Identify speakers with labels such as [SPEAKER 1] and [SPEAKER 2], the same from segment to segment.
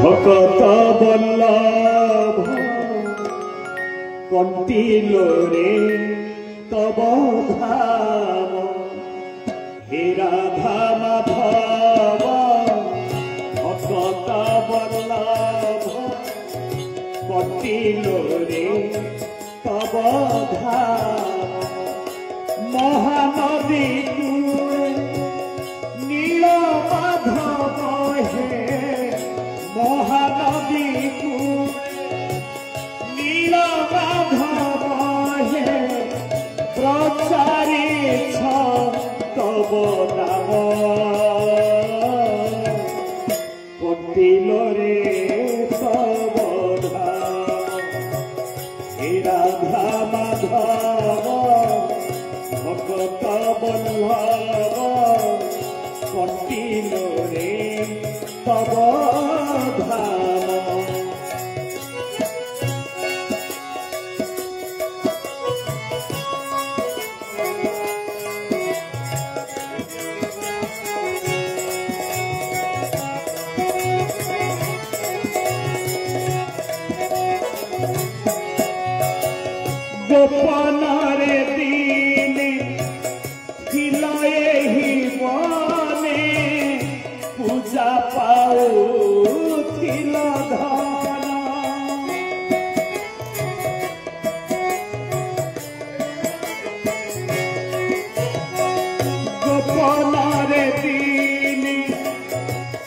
[SPEAKER 1] ভকত বল্লভ কণ্টিলোরে তব ধাম হে রাধা মাধব ভকত বল্লভ কণ্টিলোরে তব ধাম মহানদী নীল মাধব হে মহানদী নীল মাধব হে প্রচারিছ তব নাম কণ্টিলোরে তব ধাম হে রাধা মাধব ভকত বল্লভ কণ্টিলোরে তব ধাম গোপনরে দিনে ছিল এহি বনে পূজা পাউছিল ধন গোপনরে দিনে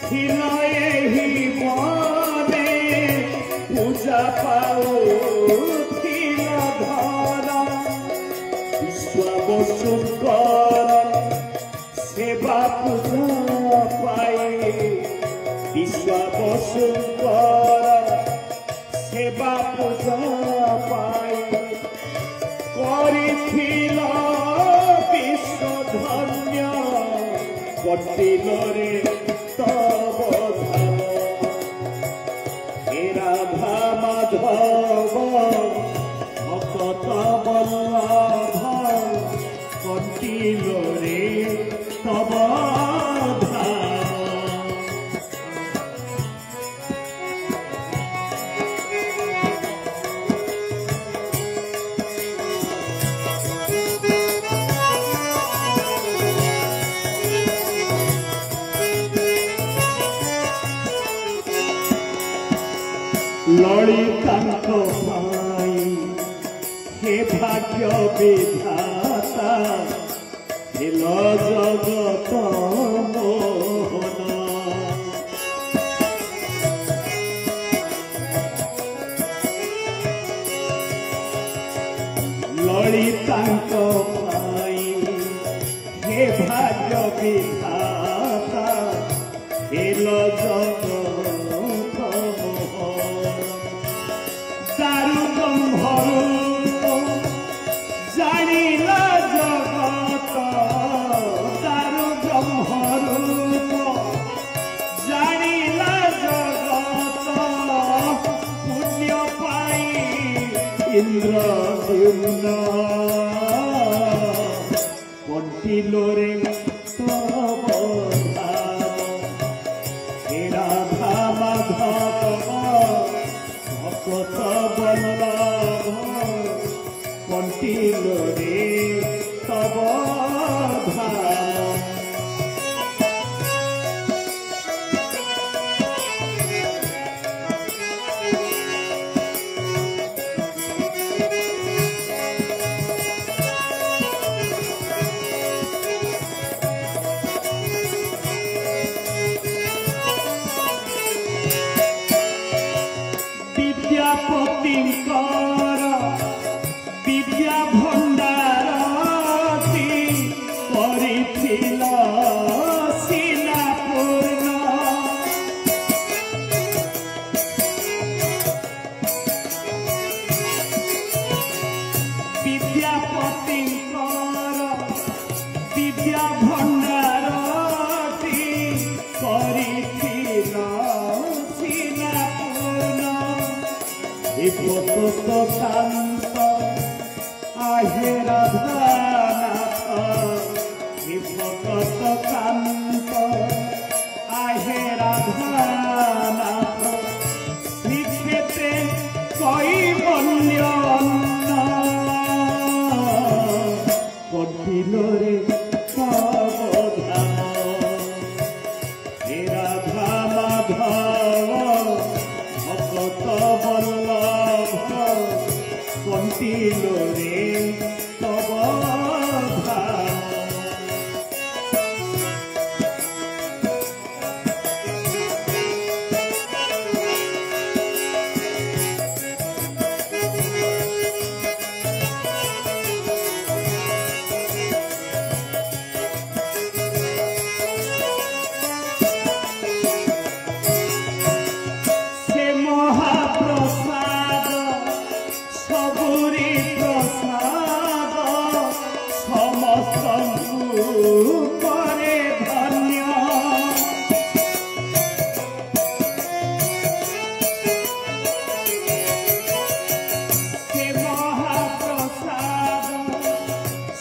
[SPEAKER 1] ছিল এহি বনে পূজা পাউছিল ধন বিশ্ববসুকর সেবা পূজা পাই বিশ্ববসুকর সেবা পূজা পাই করিছিল বিশ্ব ধন্য কণ্টিলোরে তব ধাম হে রাধা মাধব ভকত বল্লভ কণ্টিলোরে তব ললিতাঙ্ক পাই হে ভাগ্য বিধাতা হেল জগত মোহন ললিতাঙ্ক পাই হে ভাগ্য বিধাতা হেল জগত দারু ব্রহ্মরূপ জানিলা জগত দারু ব্রহ্মরূপ জানিলা জগত পুণ্য পাই ইন্দ্র কণ্টিলোরে তব ধাম হে রাধা মাধব ভকত বল্লভ কণ্টিলোরে তব ধাম বিদ্যাপতিঙ্কর বিদ্যা ভণ্ডারতি করিছিল শিলাপূর্ণ বিদ্যাপতিঙ্কর বিদ্যা ভণ্ডারতি করিছিল শিলাপূর্ণ হে ভকত শান্ত আহে রাধানাথ হে ভকত কান্ত আহে রাধানাথ কন্টিল রে তব ধাম করে ধন্য সে মহাপ্রসাদ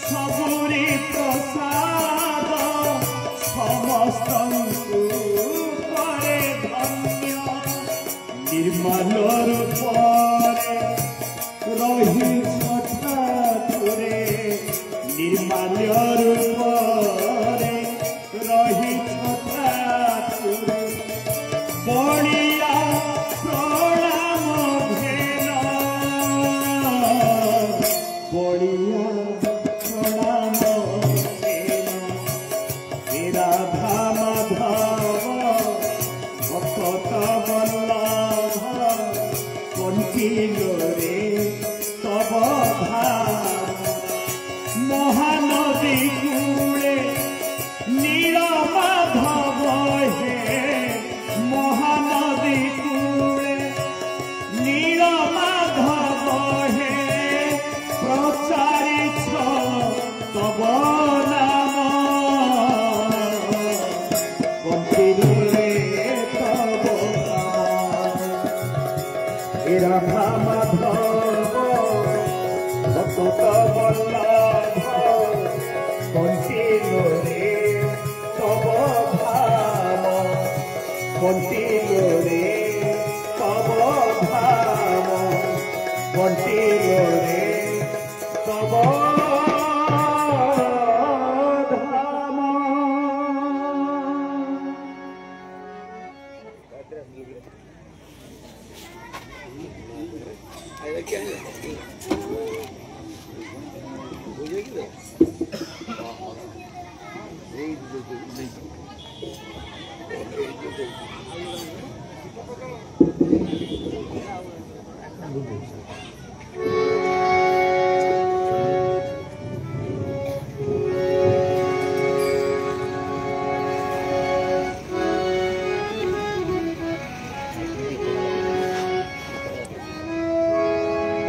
[SPEAKER 1] সবুরি প্রসাদ সমস্ত করে ধন্য নির্মল রূপরে রহিছ ঠাকুরে নির্মল রূপরে রহিছ ঠাকুরে বড়িয়া প্রণাম ঘেন বড়িয়া প্রণাম ঘেন হে রাধা মাধব ভক্ত বল্লভ কন্টিল রে তব ধাম মহানদী কূলে নীল মাধব হে মহানদী কূলে নীল মাধব হে প্রচারিছ তব নাম কন্টিল রে তব হে রাধা মাধব ভক্ত বল্লভ কন্টিল রে তব ধাম কন্টিল রে তব ধাম কন্টিল রে তব ধাম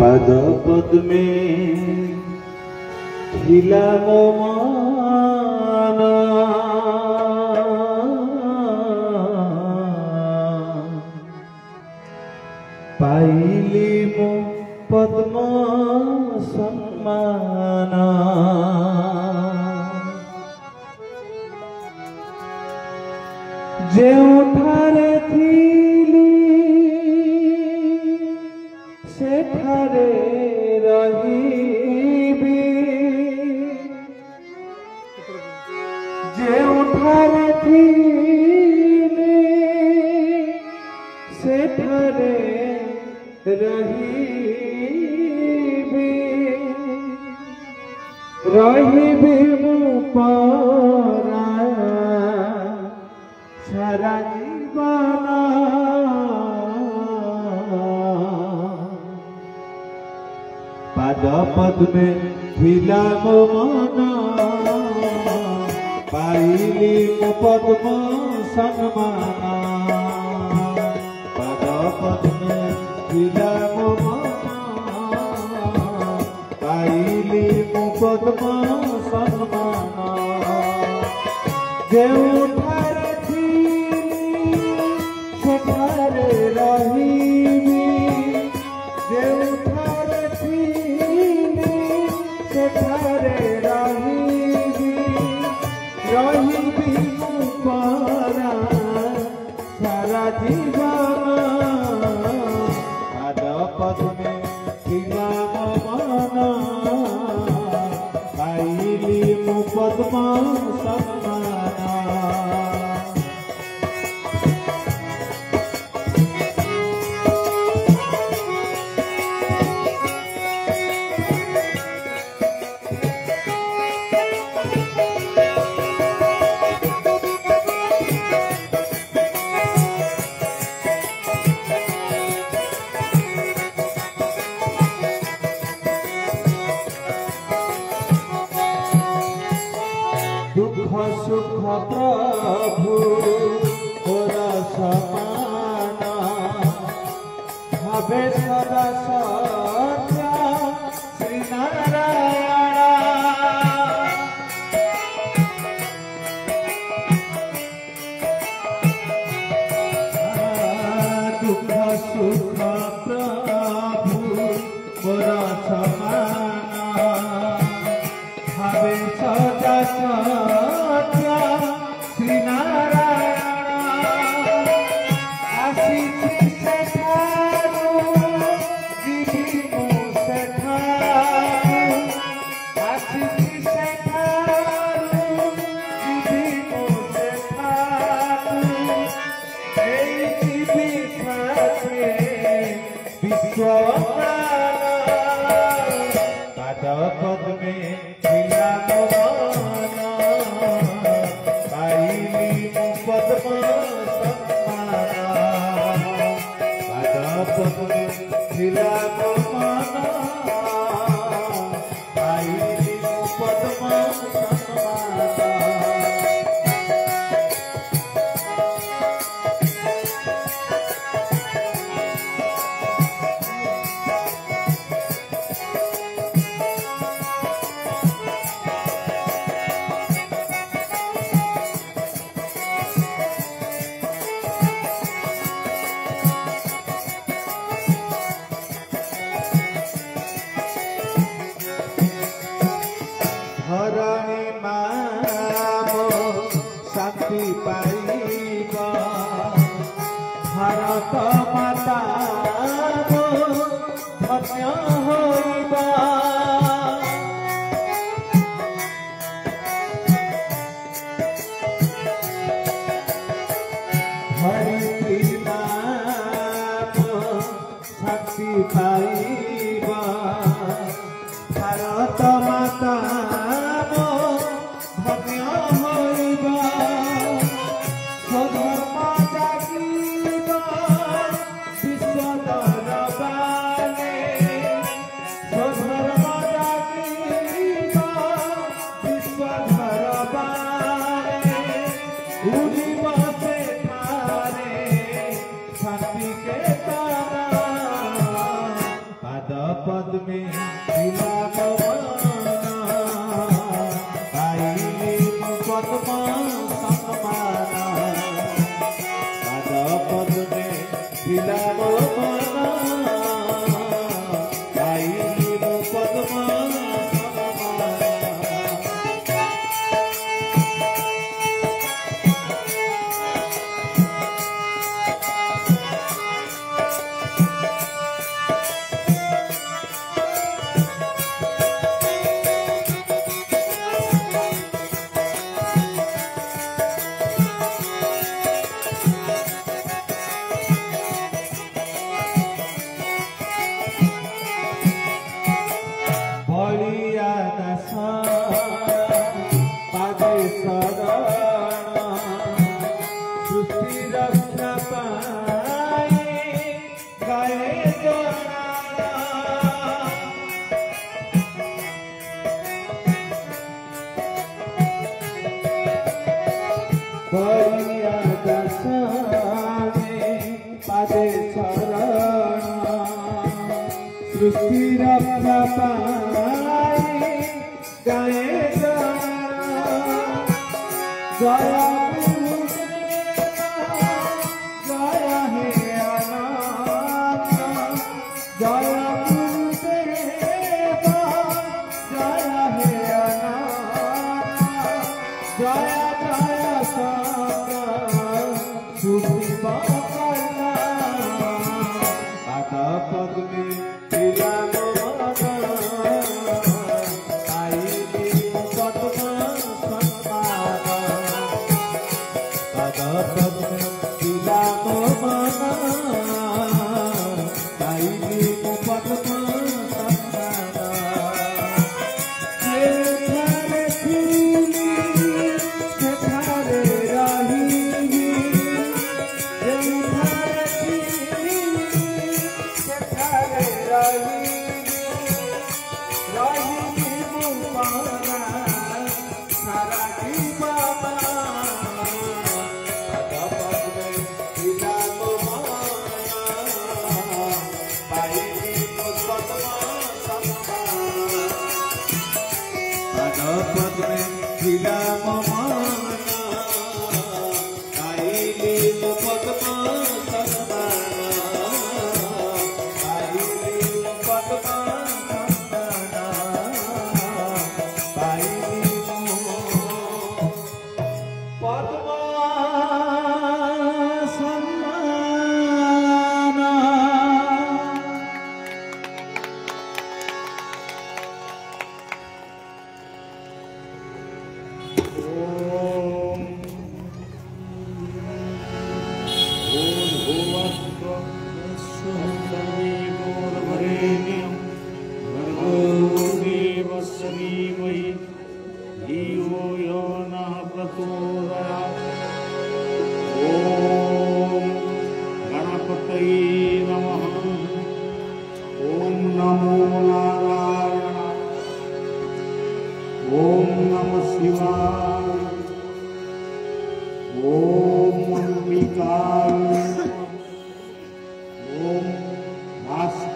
[SPEAKER 1] पद पद्मे धिलाम मान पाइली मो पद्म सम्मान जेउठारे थिली सेठारे रहिबी जेउठारे थिली सेठारे रहिबी मु परा सारा जीवन पाद पद्मे धिला मो मन पाइली मो पद्म सम्मान पाद पद्मे धिला मो मन पाइली मो पद्म सम्मान जेउठारे थिली सेठारे रहिबी जेउठारे थिली सेठारे रहिबी रहिबी मु परा भावे सदा सत्य श्री नारायण दुख सुख प्रभु मोर समान भावे सदा सत्य श्री नारायण आशीष सेठारू जीवी मु सेठारू आशीष सेठारू जीवी मु सेठारू विश्व पाद पद्मे मिला मन पाइली मु पद्म सम्मान पाद पद्मे मिला मन पाइली मु पद्म सम्मान धरणी माम शांति पाइब भारत माता धन्य होइब धरित्री नाम शांति पाइब भारत माता धन्य होइब स्वधर्म जागिब विश्व दरबारे स्वधर्म जागिब विश्व दरबारे उड़िब सेठारे शांति के तारा पाद पद्मे मिला पाइली मु पद्म सम्मान पाद पद्मे मिला मन पाइली मु पद्म बलिया दास पादे शरण सृष्टि रक्षा पाई गाए बलिया दास पादे शरण सृष्टि रक्षा पाई गाए जय जय हे अनंत जय गुरुदेव जय हे अनंत जय जय शंकर सुखी कल्याण पाद पद्मे मिला मन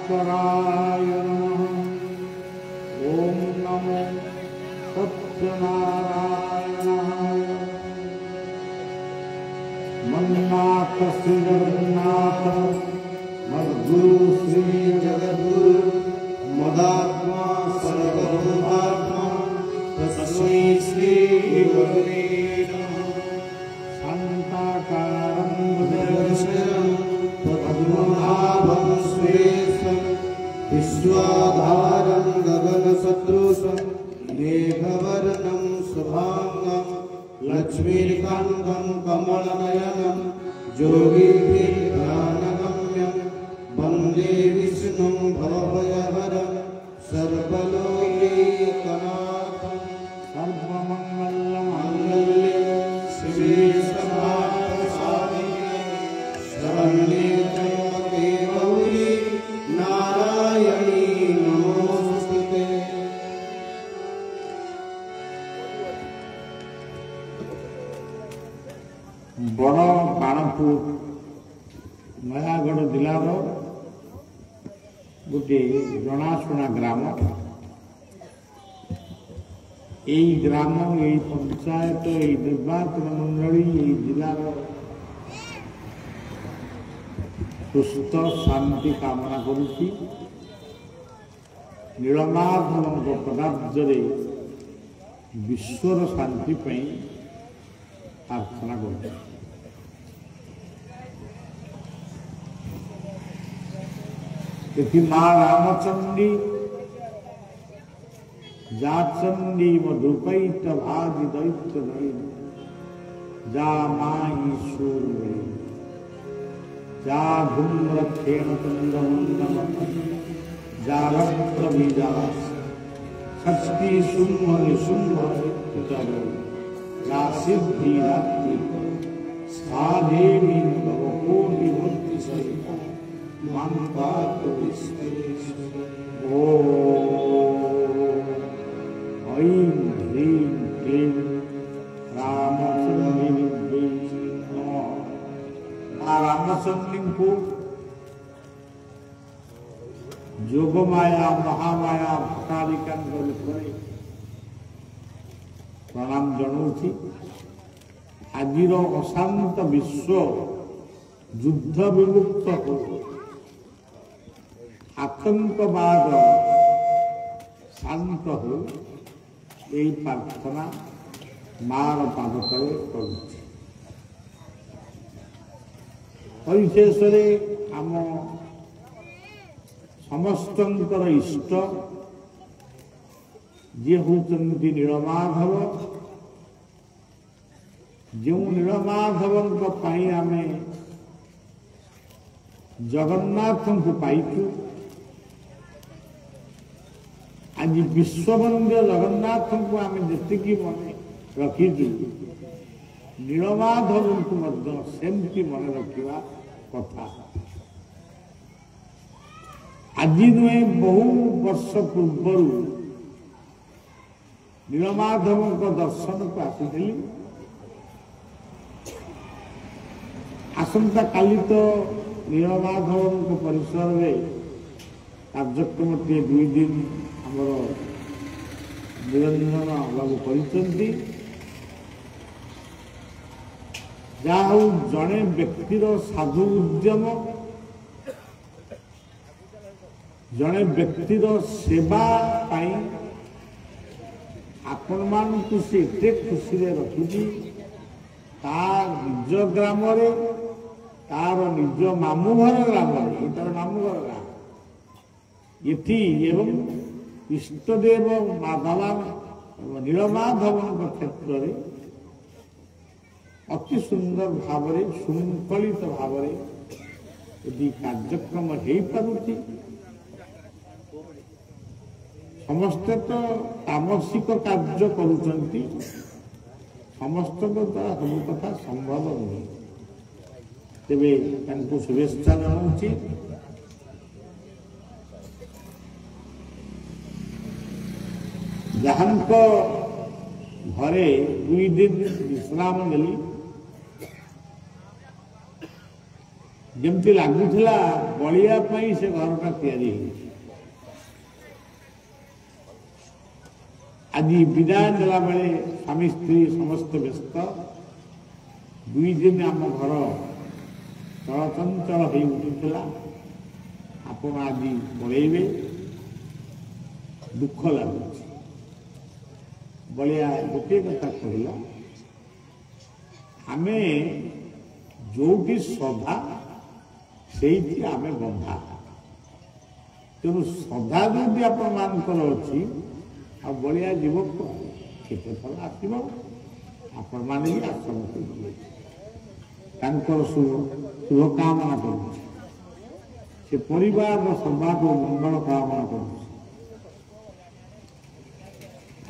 [SPEAKER 1] भास्कराय नमः। ओम नमो सत्यनारायणाय। मन्नाथ श्री जगन्नाथ मद्गुरु श्री जगद्गुरु मदात्मा सर्वभूतात्मा तस्मै श्री गुरवे नमः। शान्ताकारं बुद्धदर्शनं पद्मनाभं सुरेशं विश्वाधारं गगनसदृशं मेघवर्णं शुभांगं लक्ष्मीकान्तं कमलनयनं योगिभिर्ध्यानगम्यं वन्दे विष्णुं भवभयहरं सर्वलोकैकनाथं। सर्वमङ्गलमाङ्गल्ये शिवे सर्वार्थसाधिके शरण्ये त्र्यम्बके गौरी नारायणी नमोस्तुते। बड़ बाणपुर नयागढ़ जिलार गोटे जनाशुना ग्राम। यही ग्राम यही पंचायत यही निर्वाचन मंडली यही जिलार सुस्थ शांति कामना करुच्ची। नीलमाधव पदार्थ विश्वर शांति प्रार्थना कर। माँ रामचंडी जाचंडी मधुकैत भाजी दैत्य जा माई सूर जा धूम्रक्षेण चंद्रमंडल जा रक्त बीजा षष्ठी शुंभ निशुंभ या सिद्धि रात्रि सा देवी नवकोटि मूर्ति सहिता ऐं ह्रीं क्लीं रामचंद्री नमः। रामचंद्री को जोगमाया महामाया भट्टारिका प्रणाम जनाऊँगी। आज अशांत विश्व युद्ध विमुक्त हो आतंकवाद शांत हो यही प्रार्थना मार पाद तले करुछि। परिशेष आम समस्तंकर इष्ट जे होचंती नीलमाधव जो नीलमाधव आम जगन्नाथ को पाइचु। आज विश्ववंद्य जगन्नाथ को आम जी मन रखीचु नीलमाधव को सेमती मन रखा कथा। आज नुहे बहु वर्ष पूर्व नीलमाधव दर्शन को आसी। आसंता काली तो नीलमाधव परिसर में कार्यक्रम 2 दिन आमर निरंजन बाबू कर जड़े व्यक्तिर साधु उद्यम जड़े व्यक्तिर सेवा आपण मानू से एते खुशी रखी तार निज ग्राम तार निज मामू घर ग्राम तार मामू घर ग्राम ये एवं इष्टदेव माधवान नीलमाधव क्षेत्र में अति सुंदर भाव श्रृंखलित भाव यदि कार्यक्रम हो पारुछि। समस्ते तो तामसिक कार्य करुचंती समस्त द्वारा सब कथा संभव नुहे। तेबे तांको शुभेच्छा जनाऊँगी। जहांक घरे 2 दिन विश्राम नेली ଯେମିତି ଲାଗୁଥିଲା ବଳିଆ ପାଇଁ ସେ ଘରଟା ତିଆରି ହେଇଛି। ଆଜି ବିଦାୟ ଦେଲା ବେଳେ ସ୍ୱାମୀ ସ୍ତ୍ରୀ ସମସ୍ତେ ବ୍ୟସ୍ତ। 2 ଦିନ ଆମ ଘର ଚଳଚଞ୍ଚଳ ହୋଇ ଉଠୁଥିଲା। ଆପଣ ଆଜି ପଳେଇବେ, ଦୁଃଖ ଲାଗୁଛି। ବଳିଆ ଗୋଟିଏ କଥା କହିଲା, ଆମେ ଯୋଉଠି ଶ୍ରଦ୍ଧା ସେଇଠି ଆମେ ବନ୍ଧା। ତେଣୁ ଶ୍ରଦ୍ଧା ଯଦି ଆପଣମାନଙ୍କର ଅଛି, ଆଉ ବଳିଆ ଯିବ କେତେ ଥର ଆସିବ, ଆପଣମାନେ ବି ଆଶ୍ରମକୁ ଯିବେ। ତାଙ୍କର ଶୁଭକାମନା କରୁଛି, ସେ ପରିବାରର ସର୍ବାଙ୍ଗ ମଙ୍ଗଳ କାମନା କରୁଛି।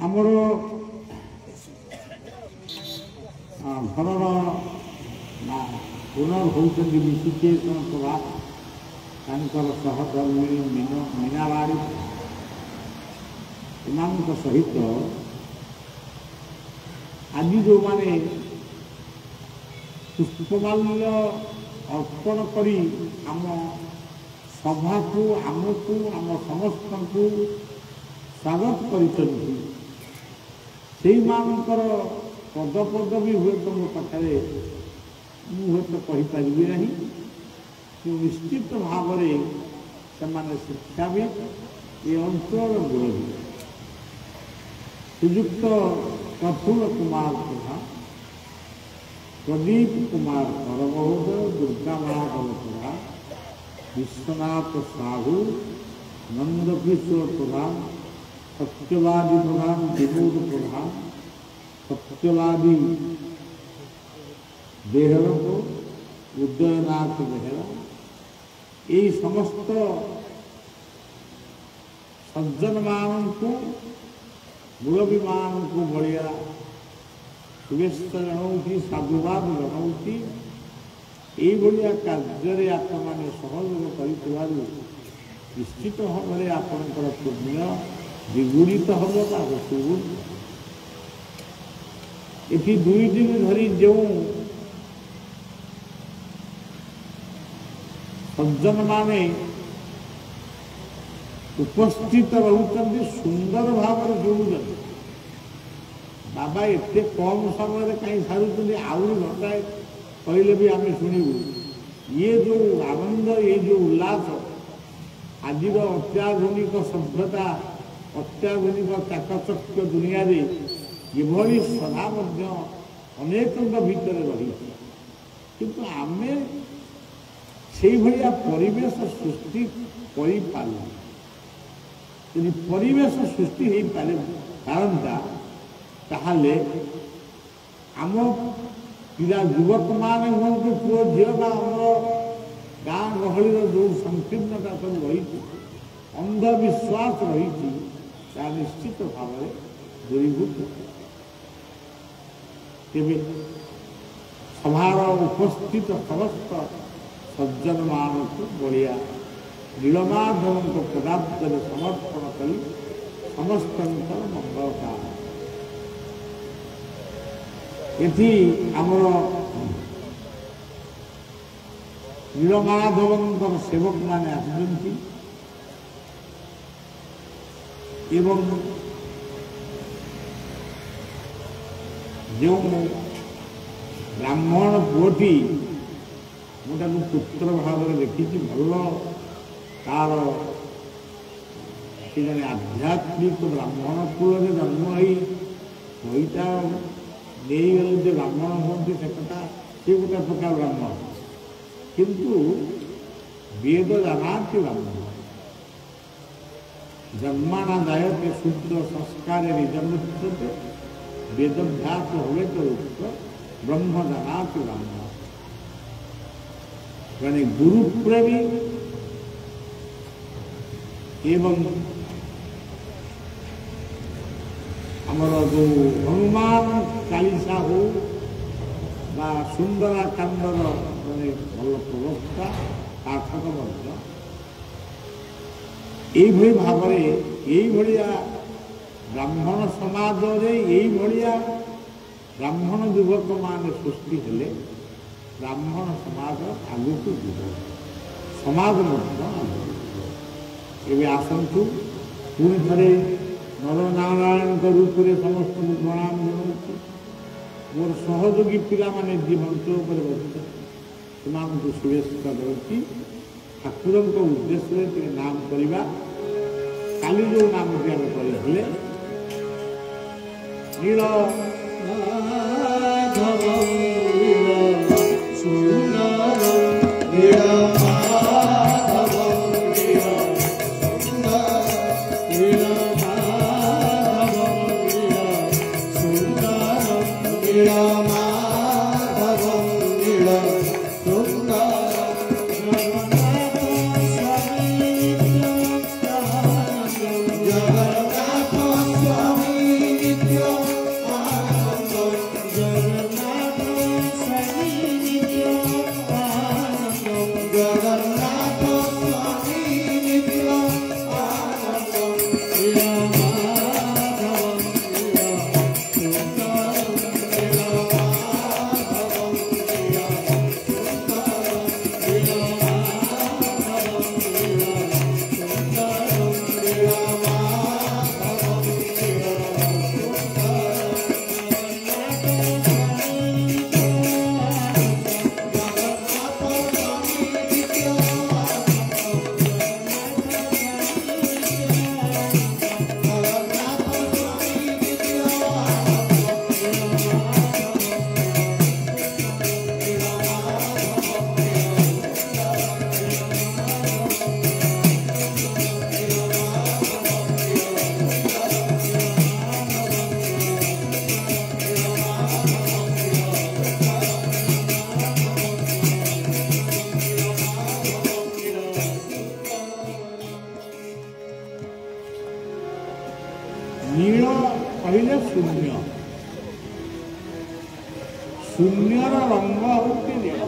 [SPEAKER 1] ଆମର ଘରର ପୁନର୍ ହେଉଛନ୍ତି ବିଶିକେଶନ ପ୍ରଭା, ତାଙ୍କର ସହଧର୍ମିଣୀ ମୀନାବାଡ଼ି। ଏମାନଙ୍କ ସହିତ ଆଜି ଯେଉଁମାନେ ପୁଷ୍ପମାଲ୍ୟ ଅର୍ପଣ କରି ଆମ ସଭାକୁ, ଆମକୁ, ଆମ ସମସ୍ତଙ୍କୁ ସ୍ୱାଗତ କରିଛନ୍ତି, ସେଇମାନଙ୍କର ପଦପଦବୀ ହୁଏତ ମୋ ପାଖରେ ମୁଁ ହୁଏତ କହିପାରିବି ନାହିଁ, କିନ୍ତୁ ନିଶ୍ଚିତ ଭାବରେ ସେମାନେ ଶିକ୍ଷାବିତ୍, ଏ ଅଞ୍ଚଳର ମୁରବୀ। ଶ୍ରୀଯୁକ୍ତ ପ୍ରଫୁଲ୍ଲ କୁମାର ପ୍ରଧାନ, प्रदीप कुमार सरमहोदय, दुर्गा महादेव प्रधान, विश्वनाथ साहू, नंदकिशोर प्रधान, सत्यवादी प्रधान, विनोद प्रधान, सत्यवादी बेहरा को उदयनाथ बेहरा, ये समस्त सज्जन मान को मुरबी मान को बढ़िया शुभेच्छा जनाऊँगी, साधुवाद जनाऊँगी। ये कार्य आपने सहयोग कर निश्चित भाव में आपंकर पुण्य द्विगुणित हम सुगुण। ये 2 दिन धरी जो सज्जन माने उपस्थित रहते सुंदर भाव जोड़ुंट। बाबा एत कम समय कहीं सारूँ आहरी घंटाए कहले भी आम शुणु। ये जो आनंद, ये जो उल्लास आज अत्याधुनिक सभ्यता, अत्याधुनिक चाकचक्य दुनिया रे ये सदा अनेक भितर रही, किंतु आमे से भाया परिवेश सृष्टि कर परिवेश सृष्टि हो पारता ताहले आम पिला युवक मान हूँ पुओ झील बा गाँ गहली जो संकीर्णता सब रही, अंधविश्वास रही, निश्चित भाव में दूरीभूत तेरे सभार उपस्थित समस्त सज्जन मान को बढ़िया नीलमाधव को पदार्थ समर्पण कर समस्त मंगल का ये आमर नीलमाधव सेवक मैंने आसुच्च जो ब्राह्मण पुओटी मुझे पुत्र भाव में देखी भल तार जन आध्यात्मिक ब्राह्मण कूल जन्म होईटा नहीं गले ब्राह्मण हमें से कथा सी गोटे प्रकार ब्राह्मण, किंतु वेद जानाति ब्राह्मण जन्माना जायते शुद्ध संस्कार निजमुच्यते वेदभ्यास हुए तो ब्रह्म जानाति ब्राह्मण यानी गुरु प्रेमी एवं आमर जो हनुमान चालीसा हो बा सुंदरा कांडर माने भल प्रवक्ता पाठक ये भाव में ब्राह्मण समाज रे ये भाया ब्राह्मण युवक मान सृष्टि हेले ବ୍ରାହ୍ମଣ ସମାଜ ଆଗକୁ ଯିବ, ସମାଜ ମଧ୍ୟ ଆଗକୁ ଯିବ। ଏବେ ଆସନ୍ତୁ ପୁଣି ଥରେ ନରନାରାୟଣଙ୍କ ରୂପରେ ସମସ୍ତଙ୍କୁ ପ୍ରଣାମ ଜଣାଉଛି। ମୋର ସହଯୋଗୀ ପିଲାମାନେ ଯିଏ ମଞ୍ଚ ଉପରେ ବସିଛନ୍ତି ସେମାନଙ୍କୁ ଶୁଭେଚ୍ଛା ଦେଉଛି। ଠାକୁରଙ୍କ ଉଦ୍ଦେଶ୍ୟରେ ଟିକେ ନାମ କରିବା। କାଲି ଯେଉଁ ନାମଟି ଆମେ କରିଥିଲେ ନୀଳ ନୀଳ କହିଲେ ଶୂନ୍ୟ, ଶୂନ୍ୟର ରଙ୍ଗ ହେଉଛି ନୀଳ।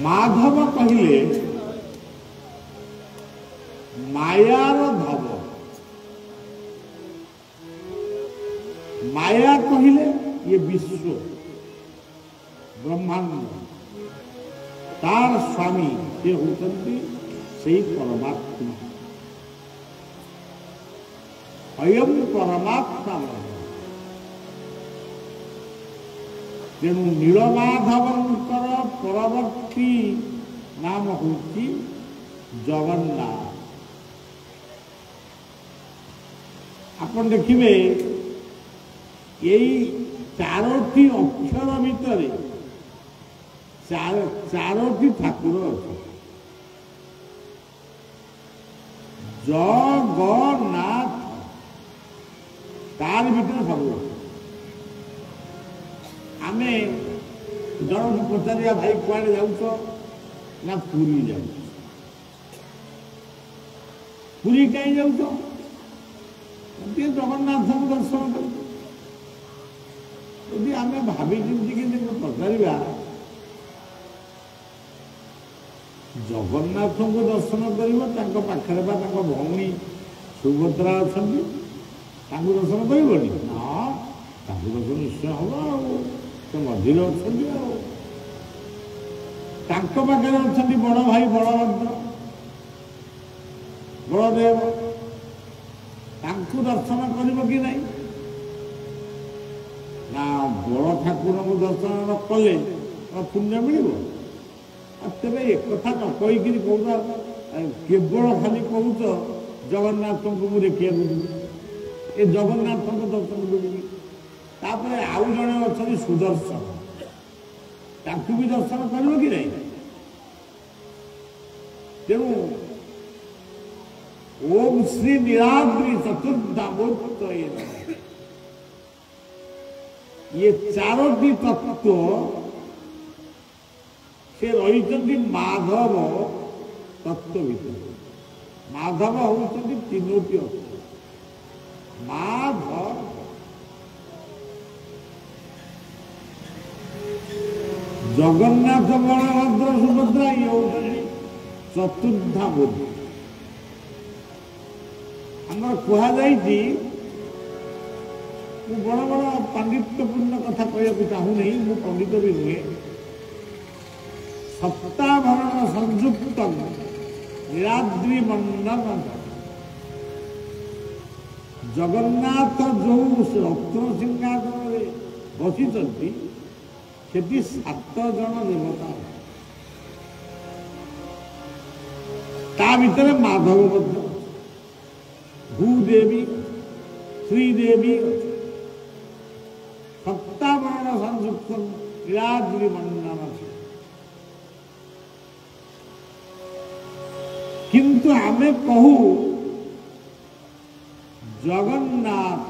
[SPEAKER 1] ମାଧବ କହିଲେ ମାୟାର ଧବ, ମାୟା କହିଲେ ଇଏ ବିଶ୍ୱ ବ୍ରହ୍ମାଣ୍ଡ, ତାର ସ୍ୱାମୀ ସେ ହେଉଛନ୍ତି ସେଇ ପରମାତ୍ମା। ଅୟଂ ପରମାତ୍ମା। ତେଣୁ ନୀଳମାଧବଙ୍କର ପରବର୍ତ୍ତୀ ନାମ ହେଉଛି ଜଗନ୍ନାଥ। ଆପଣ ଦେଖିବେ ଏଇ ଚାରୋଟି ଅକ୍ଷର ଭିତରେ ଚାରୋଟି ଠାକୁର ଅଛନ୍ତି। ଜଗନ୍ନାଥ ତାର ଭିତରେ ସବୁ ଅଛି। ଆମେ ଜଣକୁ ପଚାରିବା ଭାଇ କୁଆଡ଼େ ଯାଉଛ, ନା ପୁରୀ ଯାଉଛ। ପୁରୀ କାହିଁ ଯାଉଛ, ଟିକେ ଜଗନ୍ନାଥଙ୍କୁ ଦର୍ଶନ କରୁଛ। ଯଦି ଆମେ ଭାବି ଚିନ୍ତି କିନ୍ତୁ ପଚାରିବା ଜଗନ୍ନାଥଙ୍କୁ ଦର୍ଶନ କରିବ, ତାଙ୍କ ପାଖରେ ବା ତାଙ୍କ ଭଉଣୀ ସୁଭଦ୍ରା ଅଛନ୍ତି, ତାଙ୍କୁ ଦର୍ଶନ କରିବନି? ନା, ତାଙ୍କୁ ଦର୍ଶନ ନିଶ୍ଚୟ ହବ। ଆଉ ସେ ମଝିରେ ଅଛନ୍ତି, ଆଉ ତାଙ୍କ ପାଖରେ ଅଛନ୍ତି ବଡ଼ ଭାଇ ବଳଭଦ୍ର, ବଳଦେବ, ତାଙ୍କୁ ଦର୍ଶନ କରିବ କି ନାହିଁ? ନା, ବଡ଼ ଠାକୁରଙ୍କୁ ଦର୍ଶନ ନ କଲେ ପୁଣ୍ୟ ମିଳିବ? ତେବେ ଏକଥା ନ କହିକିରି କହୁଛ, କେବଳ ଖାଲି କହୁଛ ଜଗନ୍ନାଥଙ୍କୁ ମୁଁ ଦେଖିବାକୁ ଯିବି, ଏ ଜଗନ୍ନାଥଙ୍କ ଦର୍ଶନ କରିବି। ତାପରେ ଆଉ ଜଣେ ଅଛନ୍ତି ସୁଦର୍ଶନ, ତାଙ୍କୁ ବି ଦର୍ଶନ କରିବ କି ନାହିଁ? ତେଣୁ ଓମ୍ ଶ୍ରୀ ନୀଳାଦ୍ରି ଚତୁର୍ଦ୍ଧାମୂର୍ତ୍ତ, ଇଏ ଚାରୋଟି ତତ୍ତ୍ୱ ସେ ରହିଛନ୍ତି ମାଧବ ତତ୍ତ୍ୱ ଭିତରେ। ମାଧବ ହେଉଛନ୍ତି ତିନୋଟି ଅକ୍ଷର। ମାଧବ ଜଗନ୍ନାଥ ବଳଭଦ୍ର ସୁଭଦ୍ରା ଇଏ ହେଉଛନ୍ତି ଚତୁର୍ଦ୍ଧାମୂର୍ତ୍ତି। ଆମର କୁହାଯାଇଛି ମୁଁ ବଡ଼ ବଡ଼ ପାଣ୍ଡିତ୍ୟପୂର୍ଣ୍ଣ କଥା କହିବାକୁ ଚାହୁଁନି, ମୁଁ ପଣ୍ଡିତ ବି ନୁହେଁ। ସପ୍ତାଭରଣ ସଂଯୁକ୍ତ ନୀଳାଦ୍ରି ମଣ୍ଡନ, ଜଗନ୍ନାଥ ଯୋଉ ରତ୍ନ ସିଂହାସନରେ ବସିଛନ୍ତି ସେଠି 7 ଜଣ ଦେବତା, ତା ଭିତରେ ମାଧବ ମଧ୍ୟ, ଭୂଦେବୀ, ଶ୍ରୀଦେବୀ, ସପ୍ତାବରଣ ସଂଯୁକ୍ତ ନୀଳାଦ୍ରି ମଣ୍ଡନ। କିନ୍ତୁ ଆମେ କହୁ ଜଗନ୍ନାଥ।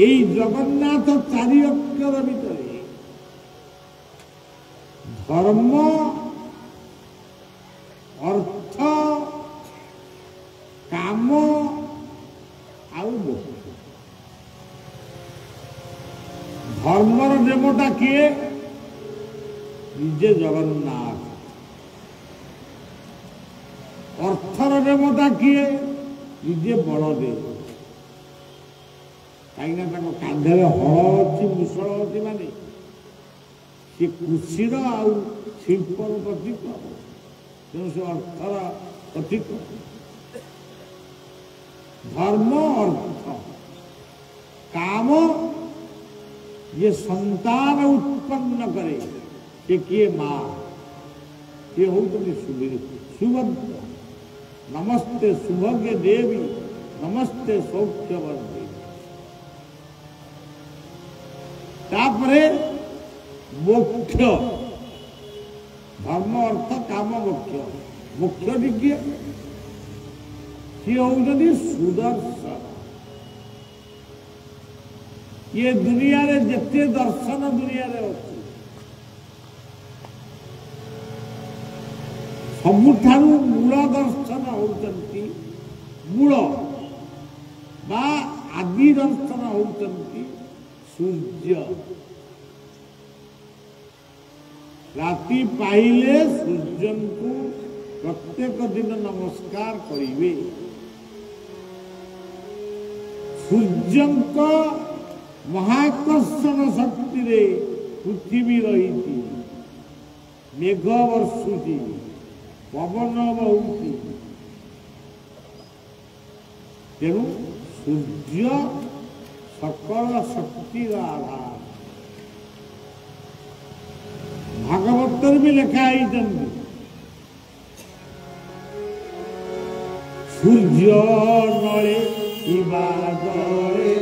[SPEAKER 1] এই জগন্নাথ 4 অক্ষর ভিতরে ধর্ম, অর্থ, কাম ଆଉ ମୋକ୍ଷ। ଧର୍ମର ଦେବତା କିଏ? ନିଜେ ଜଗନ୍ନାଥ। ଅର୍ଥର ଦେବତା କିଏ? ନିଜେ ବଳଦେବ। କାହିଁକିନା ତାଙ୍କ କାନ୍ଧରେ ହଳ ଅଛି, ମୁଷଳ ଅଛି, ମାନେ ସେ କୃଷିର ଆଉ ଶିଳ୍ପର ପ୍ରତୀକ, ତେଣୁ ସେ ଅର୍ଥର ପ୍ରତୀକ। ଧର୍ମ, ଅର୍ଥ, କାମ, ये संतान उत्पन्न करे, ये किए माँ, ये हो तो सुभद्र। नमस्ते सुभगे देवी, नमस्ते सौख्यवती। तापरे मोक्ष, धर्म, अर्थ, काम, मोक्ष। मोक्ष किए? सी होती सुदर्शन। ये दुनिया रे जिते दर्शन दुनिया रे अच्छी, सबुठारु मूल दर्शन होउचंती, मूल बा आदि दर्शन होउचंती सूर्य। राति पाइले सूर्य को प्रत्येक दिन नमस्कार करिवे। सूर्य को महाकर्षण शक्ति रे पृथ्वी रही, मेघ वर्षुची, पवन बहुची। तेणु सूर्य सकल शक्तिर आधार। भागवत भी लिखा सूर्य नले इबादरे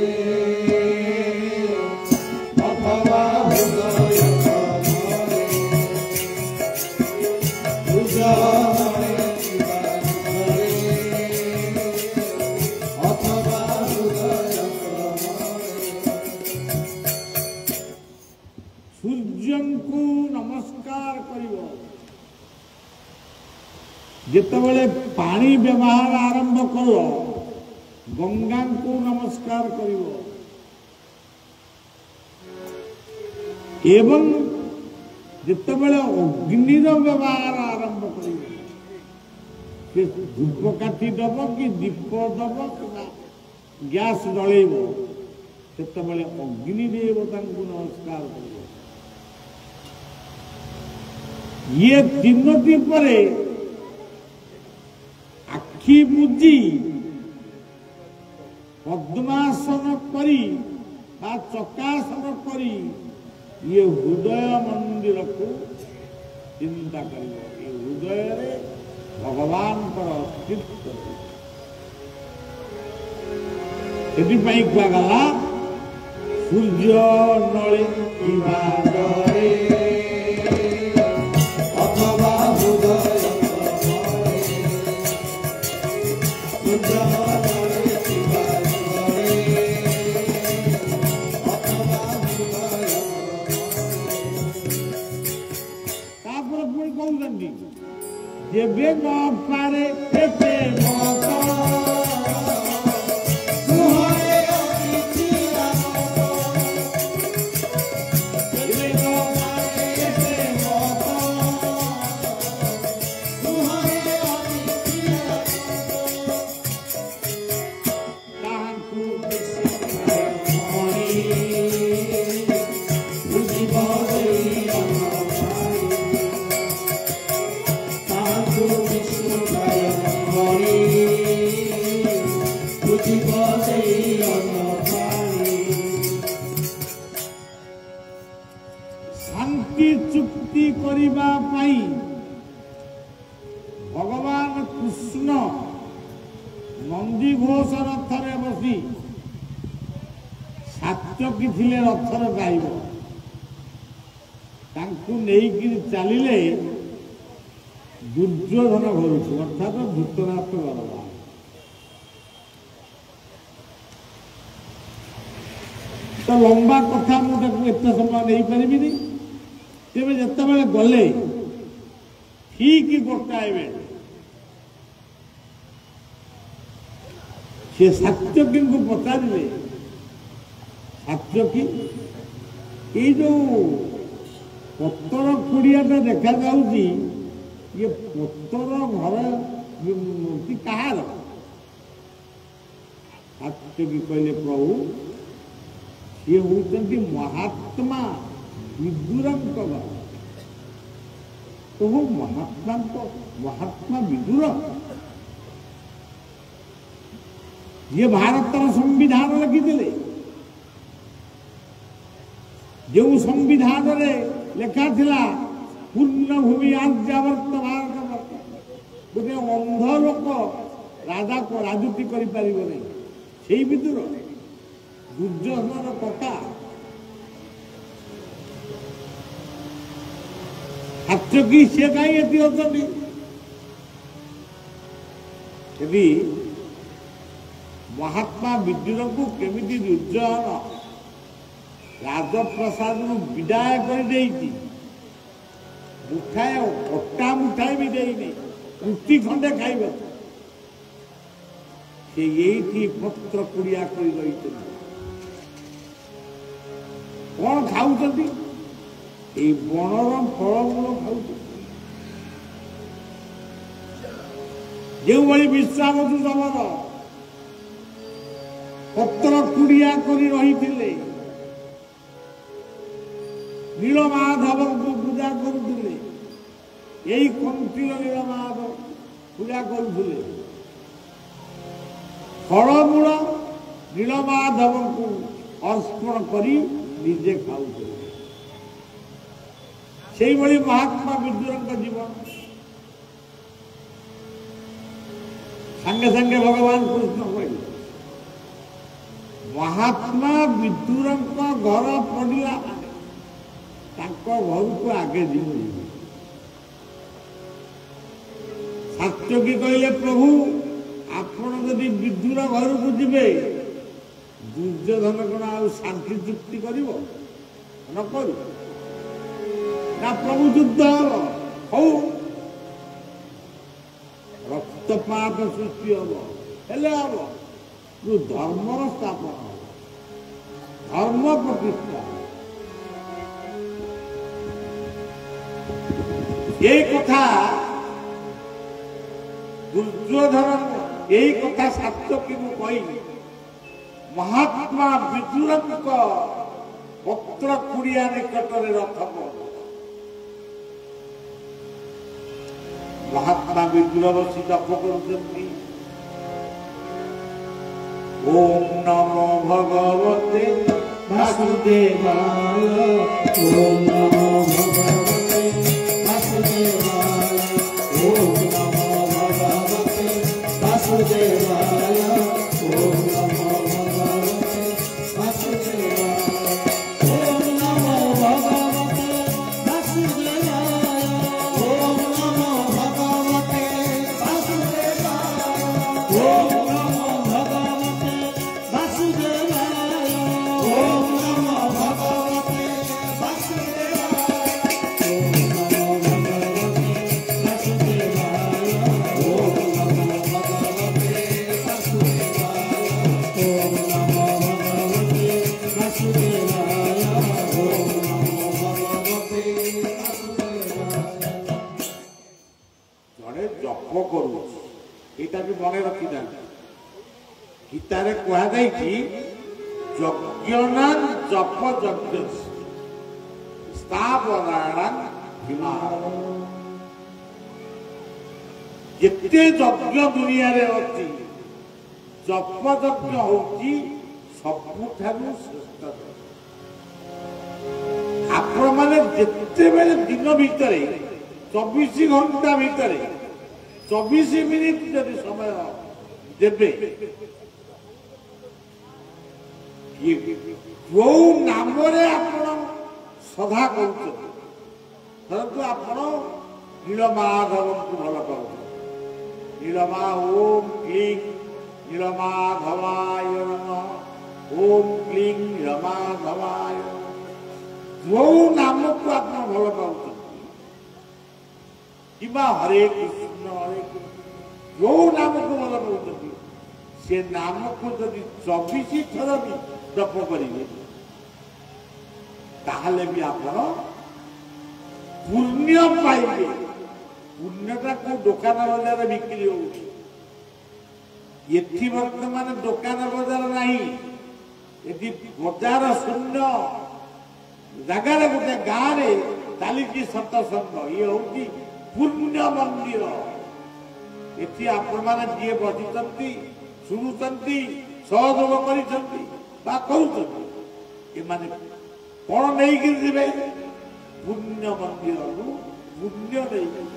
[SPEAKER 1] जितेबले पानी व्यवहार आरंभ कर गंगा को नमस्कार करिवो एवं जितेबले अग्निर व्यवहार आरंभ करिवो धूपकाठी दब कि दीप दब कि गैस जलैब सेतेबले अग्नि देवता को नमस्कार करिवो। ये तीनोटी परे आखि बुझी पद्मासन करी बा चकासन करी ये हृदय मंदिर को चिंता कर हृदय रे भगवान पर अस्तित्व से कहला सूर्य नले इबादरे अथवा हृदय जेबे न पारे एते मत तुहरे अतिथिया जेबे न पारे एते मत तुहरे अतिथिया ताहां शांति चुक्ति करिबा पाई भगवान कृष्ण नंदीघोष रथरे बसी सात्यकी थिले रथर गाइब तांकु नेइकिरि चलिले दुर्योधन घरु अर्थात धृतराष्ट्र घर तो लंबा कथा मुझे एत समय नहीं पारि तेज जिते गले ठीक गोटाए बेले से सात्यकी को पचारे सात्यकी ये जो पत्तर कुड़ियाटा देखा जाऊँगी ये पत्तर घर मूर्ति कहार सात्यकी कहले प्रभु ये होती महात्मा विदुर तो वो महात्मा विदुर ये भारतर संविधान लिखिले जो संविधान लेखा थिला पूर्ण भूमि आज्ञावर्त भारत गोटे अंध लोक राजा को राजनीति करी विदुर दुर्योधन कथा सात्यकी से कहीं ये होती यदि महात्मा विदुर को केमिति दुर्योधन राजप्रसाद विदाय कर मुठाए अटा मुठाए भी देनी रुटी खंडे खाइब से यही पत्र कुड़िया कर रही कौन खाऊ बनर फलमूल खाऊ जो भाई विश्वामसु समर पत्र कुड़िया कर रही नीलमाधव को पूजा करुले यही कंठीर नीलमाधव पूजा करुले फलमूल नीलमाधव को अर्पण करी निजे खाऊ से महात्मा विदुर जीवन संगे संगे भगवान कृष्ण कहले महात्मा विदुर घर पड़ा घर को आगे जीव सात्यकी कहले प्रभु आपण जदि विदुर घर को जीवे दुर्योधन कौन आ शांति चुक्ति कर प्रभु युद्ध हो रक्तपात सृष्टि हम जो धर्मर स्थापन धर्म प्रतिष्ठा ये कथा दुर्योधन यही कथा सात्यकी को कही महात्मा विदुर पत्र कुड़िया निकट में रथ महात्मा विदुर बसी जप कर ओम नमो भगवते वासुदेवाय ओम नमो भगवते वासुदेवाय ओम नमो भगवते वासुदेवाय ओम नमो भगवते वासुदेवाय ओम नमो भगवते वासुदेवाय ओम नमो भगवते वासुदेवाय ओम नमो भगवते वासुदेवाय ओम नमो भगवते मन रखी था गीतार कहुई यज्ञना जप यज्ञ स्थापनाणां जिते यज्ञ दुनिया रे अछि जप यज्ञ होची सबुठारु श्रेष्ठ आपण मैंने जिते बेले दिन भितर 24 घंटा भितर 24 मिनिट जदि समय देवे जो नाम श्रद्धा करतु आपण नीलमाधव को भल पाऊ नीलमा ओम क्लीं नीलमाधवाय नमः ओम क्लीं नीलमाधवाय जो नाम को आप भल पाऊ कि हरे कृष्ण जो नाम को भल पाऊ से नाम को जब 24 थर भी जप करेंगे ताहले भी आप पुण्य पाइबे पुण्यटा को दुकान बजार बिक्री हो बर्तमान दुकान बजार नहीं ये बजार शून्य जगार गोटे गाँव में चली सत्संग ये हूँ पुण्य मंदिर ये आपण मैंने जी बसी शुणुंट सहयोग कर कौन नहीं जीवे पुण्य मंदिर पुण्य नहीं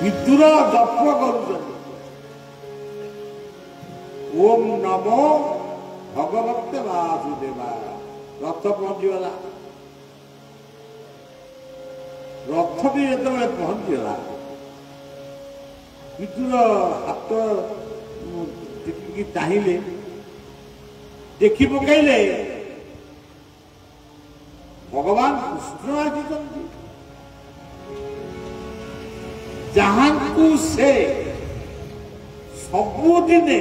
[SPEAKER 1] विदुर जप कर ओम नमो भगवते वासुदेवा रथ पहुंचीगला रथ भी जो पहुंचीगला विदुर हाथ चाहिए देखी पकड़े भगवान कृष्ण आदि जहां को से सबुदिने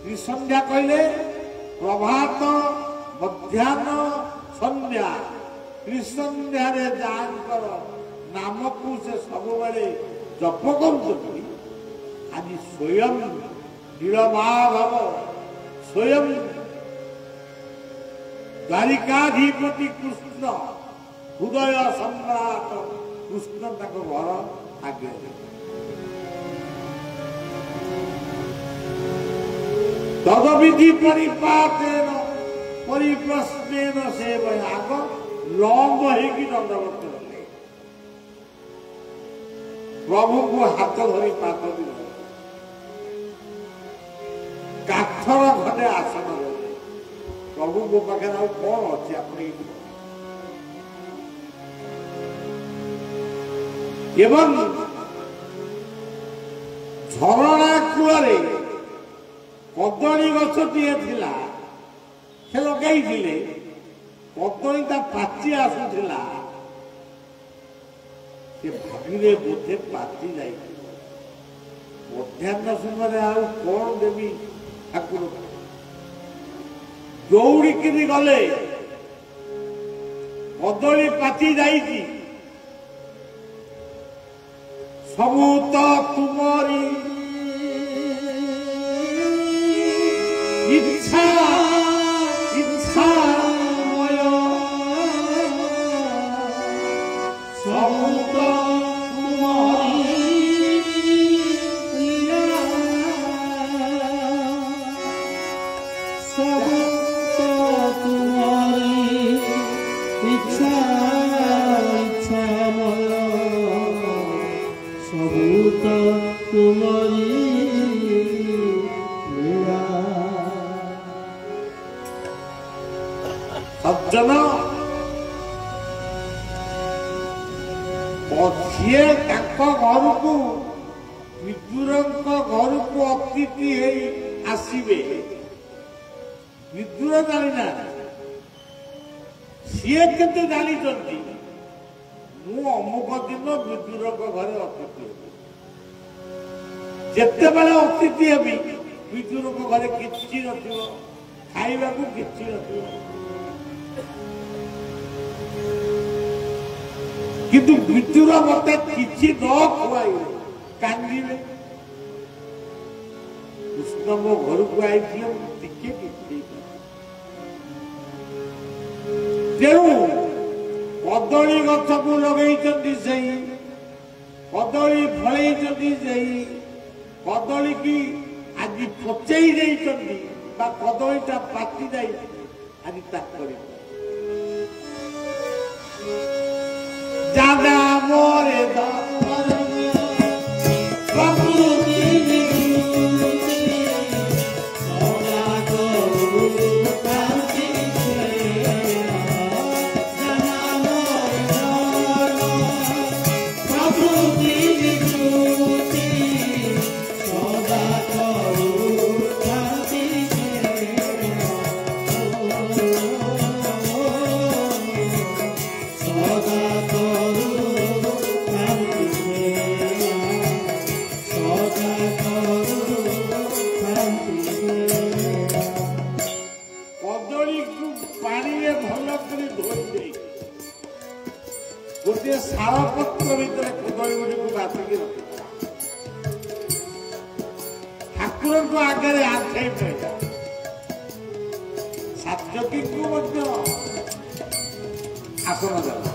[SPEAKER 1] त्रिसंध्या कहले प्रभात मध्याह्न संध्या त्रिसंध्या जानकर नाम को से सब बेले जप कर आज स्वयं नीलमाधव स्वयं द्वारिकाधिपति कृष्ण हृदय सम्राट कृष्ण तक घर आगे तदविधि परिपातेन परिप्रश्नेन सेवया आग लंब होगी दंडवत प्रभु को हाथ धरी पात काठर घटे आसन प्रभु को पाखे कौन अच्छे अपनी एवं झरणा कूल कदली गछटी से लगे कदली पाचि आसूला भाविले बोधे पाचि जा मध्याह्न समय कौन देवी ठाकुर दौड़िक गले कदली पाचि जा सबू तो तुमरी इच्छा इच्छामय सबू तो तुमरी सबू तो तुमरी इच्छा इच्छामय सबूत तुम्हारी सज्जन सी घर को विदुर घर को अतिथि आसवे विदुर जाना सी के जानी मु अमुक दिन विदुर घर अतिथि जिते बड़े अतिथि हेबी विदुर घर किसी खाइबा को किसी किंतु विदुर मत किसी न खुआई कांदिले कृष्ण मो घर को आई टिके तेणु कदली गछ को लगे कदली फल कदली की आज पचई বা কদলীটা পাতি যাই আজ ত্যাগ করে দাদা মরে गोटे शालपत्र भितर कदली गुड़ी बातिक रखी ठाकुर को आगे आंठाई पड़ा सात्यकी आसन देला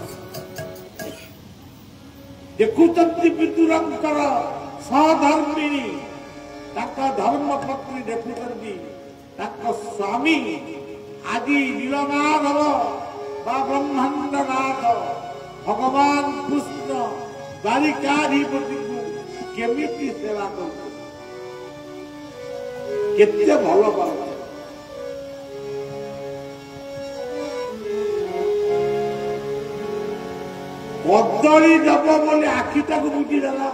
[SPEAKER 1] देखुंती विदुरंकर सहधर्मिणी धर्मपत्नी देखुंती स्वामी आज नीलमाधव ब्रह्मांडनाथ भगवान कृष्ण द्वारिकाधिपति को केमिति सेवा करते भल पाव कदली दब बोले आखिटा को बुझीदेला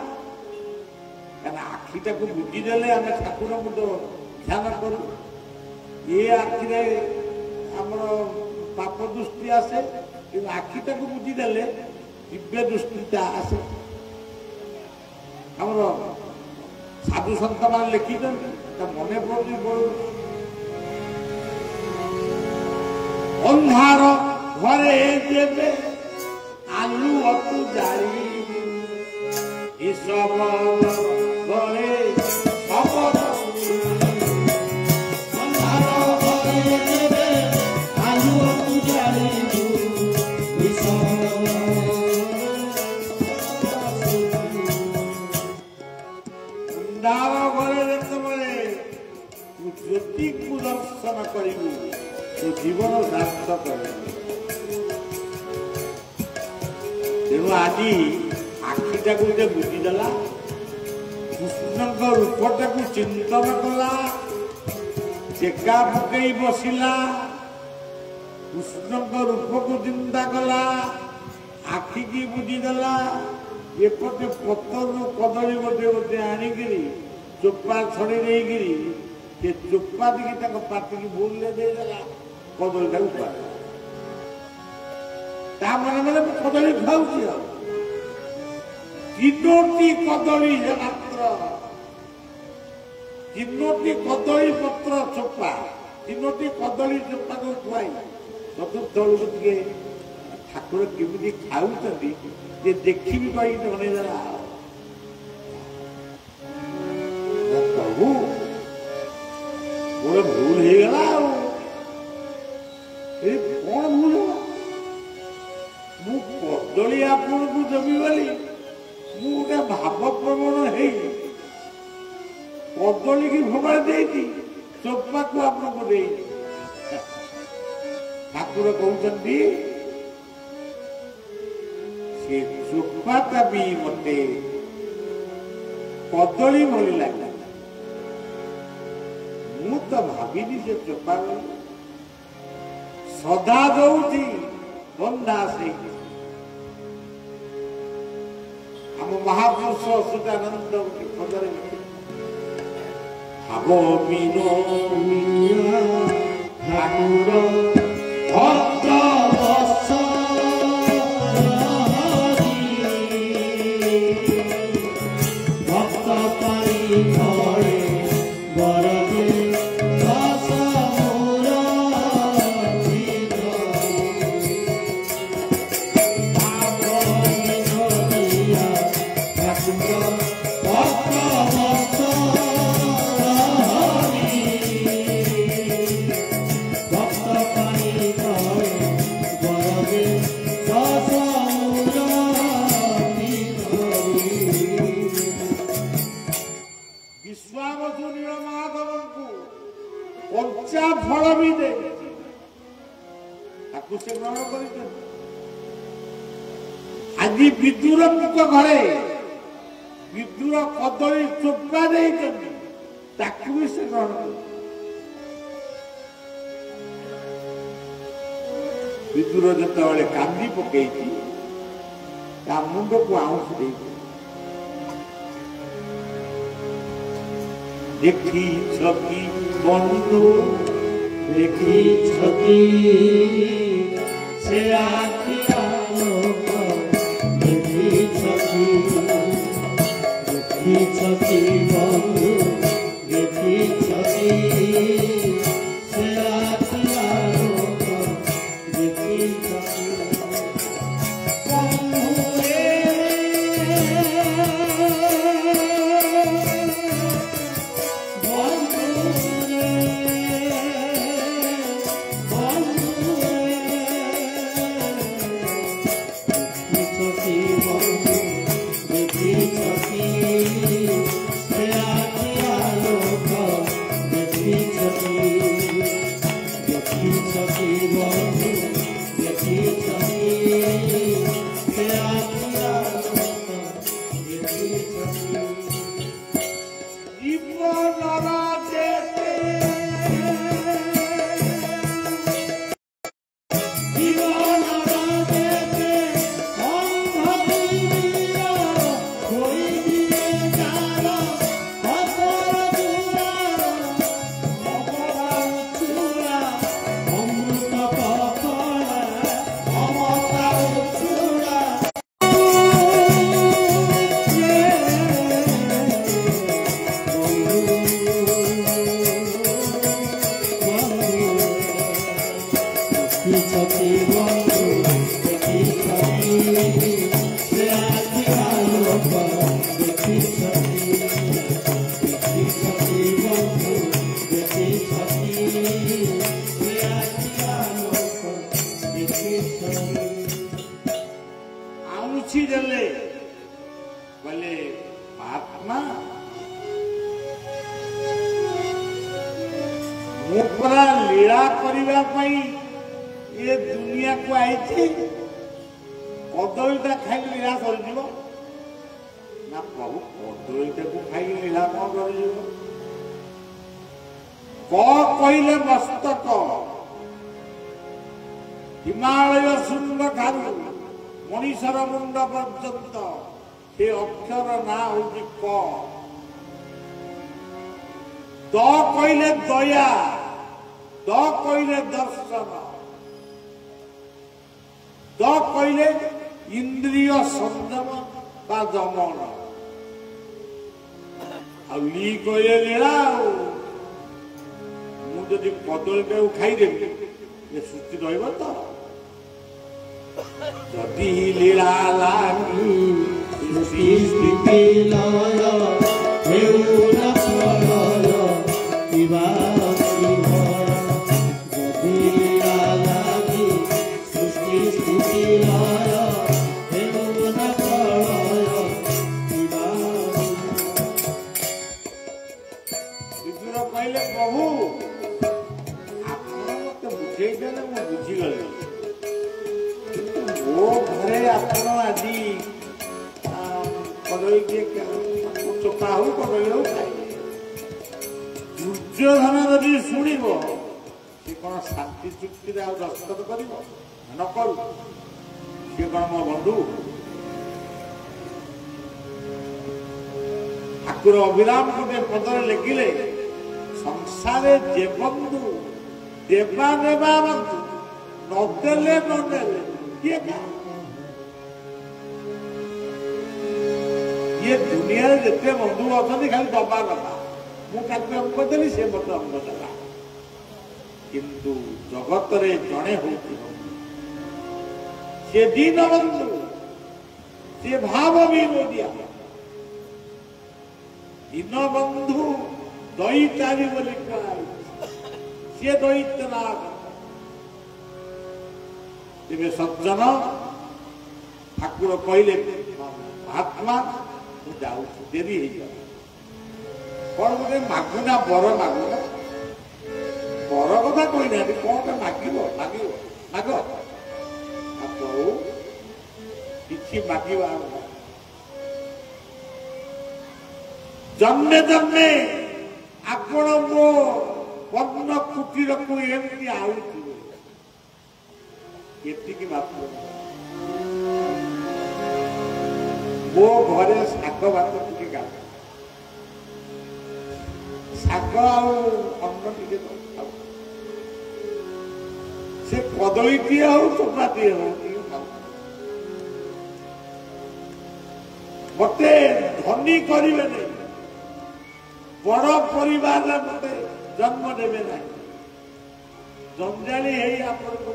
[SPEAKER 1] आखिटा को बुझीदेले आम ठाकुर को तो ध्यान करूँ ये आखिरे आमर पाप दृष्टि आसे आखिटा को बुझीदेले दिव्य दृष्टिटा आसे आमर साधु सन्त मान लिखिछन मन पड़े अंधार घरे जेबे आलू अतु जारी सब घरे सब ज्योति को दर्शन करू तो जीवन सार्थक तेणु आज आखिटा को बुझीदेला कृष्ण रूपटा को चिंतन कला चेका पकई बसिला कृष्ण रूप को चिंता कला आखि की बुझीदेला एपटे पतर कदली गोटे गोटे आणिकी चोपा छड़ी देगी चोपा देखी पाटी की भूल देदेला कदलीटा मन मन कदली खाऊँ तीनोटी कदली मात्र तीनोटी कदली पत्र चोपा तीनोटी कदली चोपा को खुआई चतुर्थ बेलू टे ठाकुर केमी खाऊ देखी भी कही बनईदेला प्रभु गोटे भूल हो गला कौन भूल है मु कदली आपन को देवी बोली मुझे भाव प्रवण है कदली की भोगा दे चोपा को आपको दे ठाकुर कहते से चोपाटा भी मते कदली भली लगे मु तो भाविनी से चोपा सदा दौथी बंदा से हम महापुरुष अच्युतानंद पदरे भाव मीनो ठाकुर भक्त बस भक्त पाई घरे बरदे दस मोर भक्त ତାକୁ ସେ ଗ୍ରହଣ କରିଛନ୍ତି। ଆଜି ବିଦୁରଙ୍କ ଘରେ ବିଦୁର କଦଳୀ ଚୋପା ଦେଇଛନ୍ତି, ତାକୁ ବି ସେ ଗ୍ରହଣ କରିଛନ୍ତି। ବିଦୁର ଯେତେବେଳେ କାନ୍ଦି ପକେଇଛି, ତା ମୁଣ୍ଡକୁ ଆଉଁଶ ଦେଇଛି। ଦେଖିଛ କି ବନ୍ଧୁ,
[SPEAKER 2] ଦେଖିଛ କି ସେ ଆଖି ଆଲୋକ, ଦେଖିଛ କି ବନ୍ଧୁ, ଦେଖିଛ କି ସେ ଆଖି ଆଲୋକ, ଦେଖିଛ କି ବନ୍ଧୁ ରେ
[SPEAKER 1] ଦେଲେ ବୋଲେ ମହାତ୍ମା ମୁଁ ପରା ଲୀଳା କରିବା ପାଇଁ ଏ ଦୁନିଆକୁ ଆଇଛି, କଦଳୀଟା ଖାଇକି ଲୀଳା ସରିଯିବ ନା ପ୍ରଭୁ? କଦଳୀଟାକୁ ଖାଇକି ଲୀଳା କଣ ସରିଯିବ? କ କହିଲେ ମସ୍ତକ, ହିମାଳୟ ଶୃଙ୍ଗ ଠାରୁ ମଣିଷର ମୁଣ୍ଡ ପର୍ଯ୍ୟନ୍ତ ସେ ଅକ୍ଷର ନାଁ ହଉଛି କ। ଦ କହିଲେ ଦୟା, ଦ କହିଲେ ଦର୍ଶନ, ଦ କହିଲେ ଇନ୍ଦ୍ରିୟ ସଂଯମ ବା ଦମନ, ଆଉ ଲି କହିଲେ ଲୀଳା। ଆଉ ମୁଁ ଯଦି କଦଳୀଟାକୁ ଖାଇଦେବି ଏ ସୃଷ୍ଟି ରହିବ ତ? ଯଦି ଲୀଳା ଲାଗି
[SPEAKER 2] ସୃଷ୍ଟି ସ୍ଥିତି ଲୟ ହେଉନ ପ୍ରଳୟ କିବା ଯଦି ଲୀଳା ଲାଗି ସୃଷ୍ଟି ସ୍ଥିତି ଲୟ ହେଉନ ପ୍ରଳୟ କିବା।
[SPEAKER 1] ବିଦୁର କହିଲେ ପ୍ରଭୁ ଆପଣ ମତେ ବୁଝେଇଦେଲେ, ମୁଁ ବୁଝିଗଲି, ମୋ ଘରେ ଆପଣ ଆଜି କଦଳୀ ଚୋପା ହଉ କଦଳୀ ହଉ ଖାଇବେ। ଦୁର୍ଯ୍ୟୋଧନ ଯଦି ଶୁଣିବ ସେ କଣ ଶାନ୍ତି ଚୁକ୍ତିରେ ଆଉ ଦସ୍ତଖତ କରିବ? ନ କରୁ, ସିଏ କଣ ମୋ ବନ୍ଧୁ? ଠାକୁର ଅଭିରାମ ଗୋଟେ ପଦରେ ଲେଖିଲେ, ସଂସାରେ ଯେ ବନ୍ଧୁ ଦେବା ନେବା ବନ୍ଧୁ, ନଦେଲେ ନଦେଲେ କିଏ କାହା? ये दुनिया जिते बंधु अच्छा खाली दबा दबा, मुझे अंक देली से मत अंक देला, किंतु जगत रे जड़े हो दीन बंधु से भाव भी दिया दीन बंधु दैतारी बोली सी दैत्यनाथ। तेरे सज्जन ठाकुर कहले महात्मा जाऊँ डेरी कौन गोटे मागुना बर मागुना बर कथा कहना कौन मागिब मागिब ଶାଗ ପ୍ରଭୁ କିଛି ମାଗିବା ଜନ୍ମେ ଜନ୍ମେ ଆପଣ ମୋ ପର୍ଣ୍ଣ କୁଟୀରକୁ ଏମିତି ଆଉଥିବେ ଏତିକି ମାତ୍ର ମୋ ଘରେ ଶାଗ ଭାତ ଟିକେ ଗାଁ ଶାଗ ଆଉ ଅନ୍ନ ଟିକେ ଖାଉ ସେ କଦଳୀଟିଏ ହଉ ଚୋପାଟିଏ ହଉ ଟିକେ ଖାଉ ମତେ ଧନୀ କରିବେନି ବଡ ପରିବାରରେ ମତେ ଜନ୍ମ ଦେବେ ନାହିଁ ଜଞ୍ଜାଳି ହେଇ ଆପଣଙ୍କୁ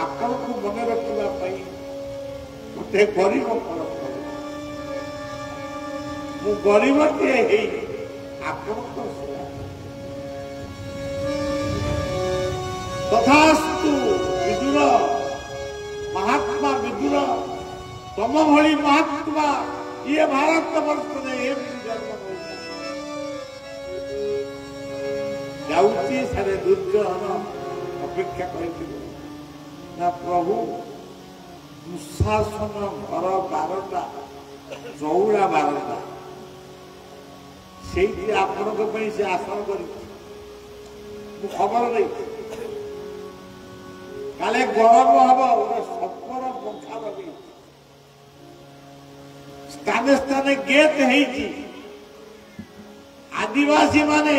[SPEAKER 1] ଆପଣଙ୍କୁ ମନେ ରଖିବା ପାଇଁ ମତେ ଗରିବ ମୁଁ ଗରିବଟିଏ ହେଇ ଆପଣଙ୍କ ସେବା ତଥାସ୍ତୁ ବିଦୁର ମହାତ୍ମା ବିଦୁର ତମ ଭଳି ମହାତ୍ମା ଇଏ ଭାରତ ବର୍ଷରେ ଏମିତି ଜନ୍ମ ଯାଉଛି ସାରେ ଦୁର୍ଯୋଧନ ଅପେକ୍ଷା କରିଥିଲୁ ନା ପ୍ରଭୁ ଦୁଃଶାସନ ଘର 12ଟା ଚଉରା 12ଟା ସେଇଠି ଆପଣଙ୍କ ପାଇଁ ସେ ଆସନ କରିଛି ମୁଁ ଖବର ନେଇ କାଳେ ଗରମ ହବ ଗୋଟେ ସପର ପଙ୍ଖା ଲଗେଇଛି ସ୍ଥାନେ ସ୍ଥାନେ ଗେଟ୍ ହେଇଛି ଆଦିବାସୀ ମାନେ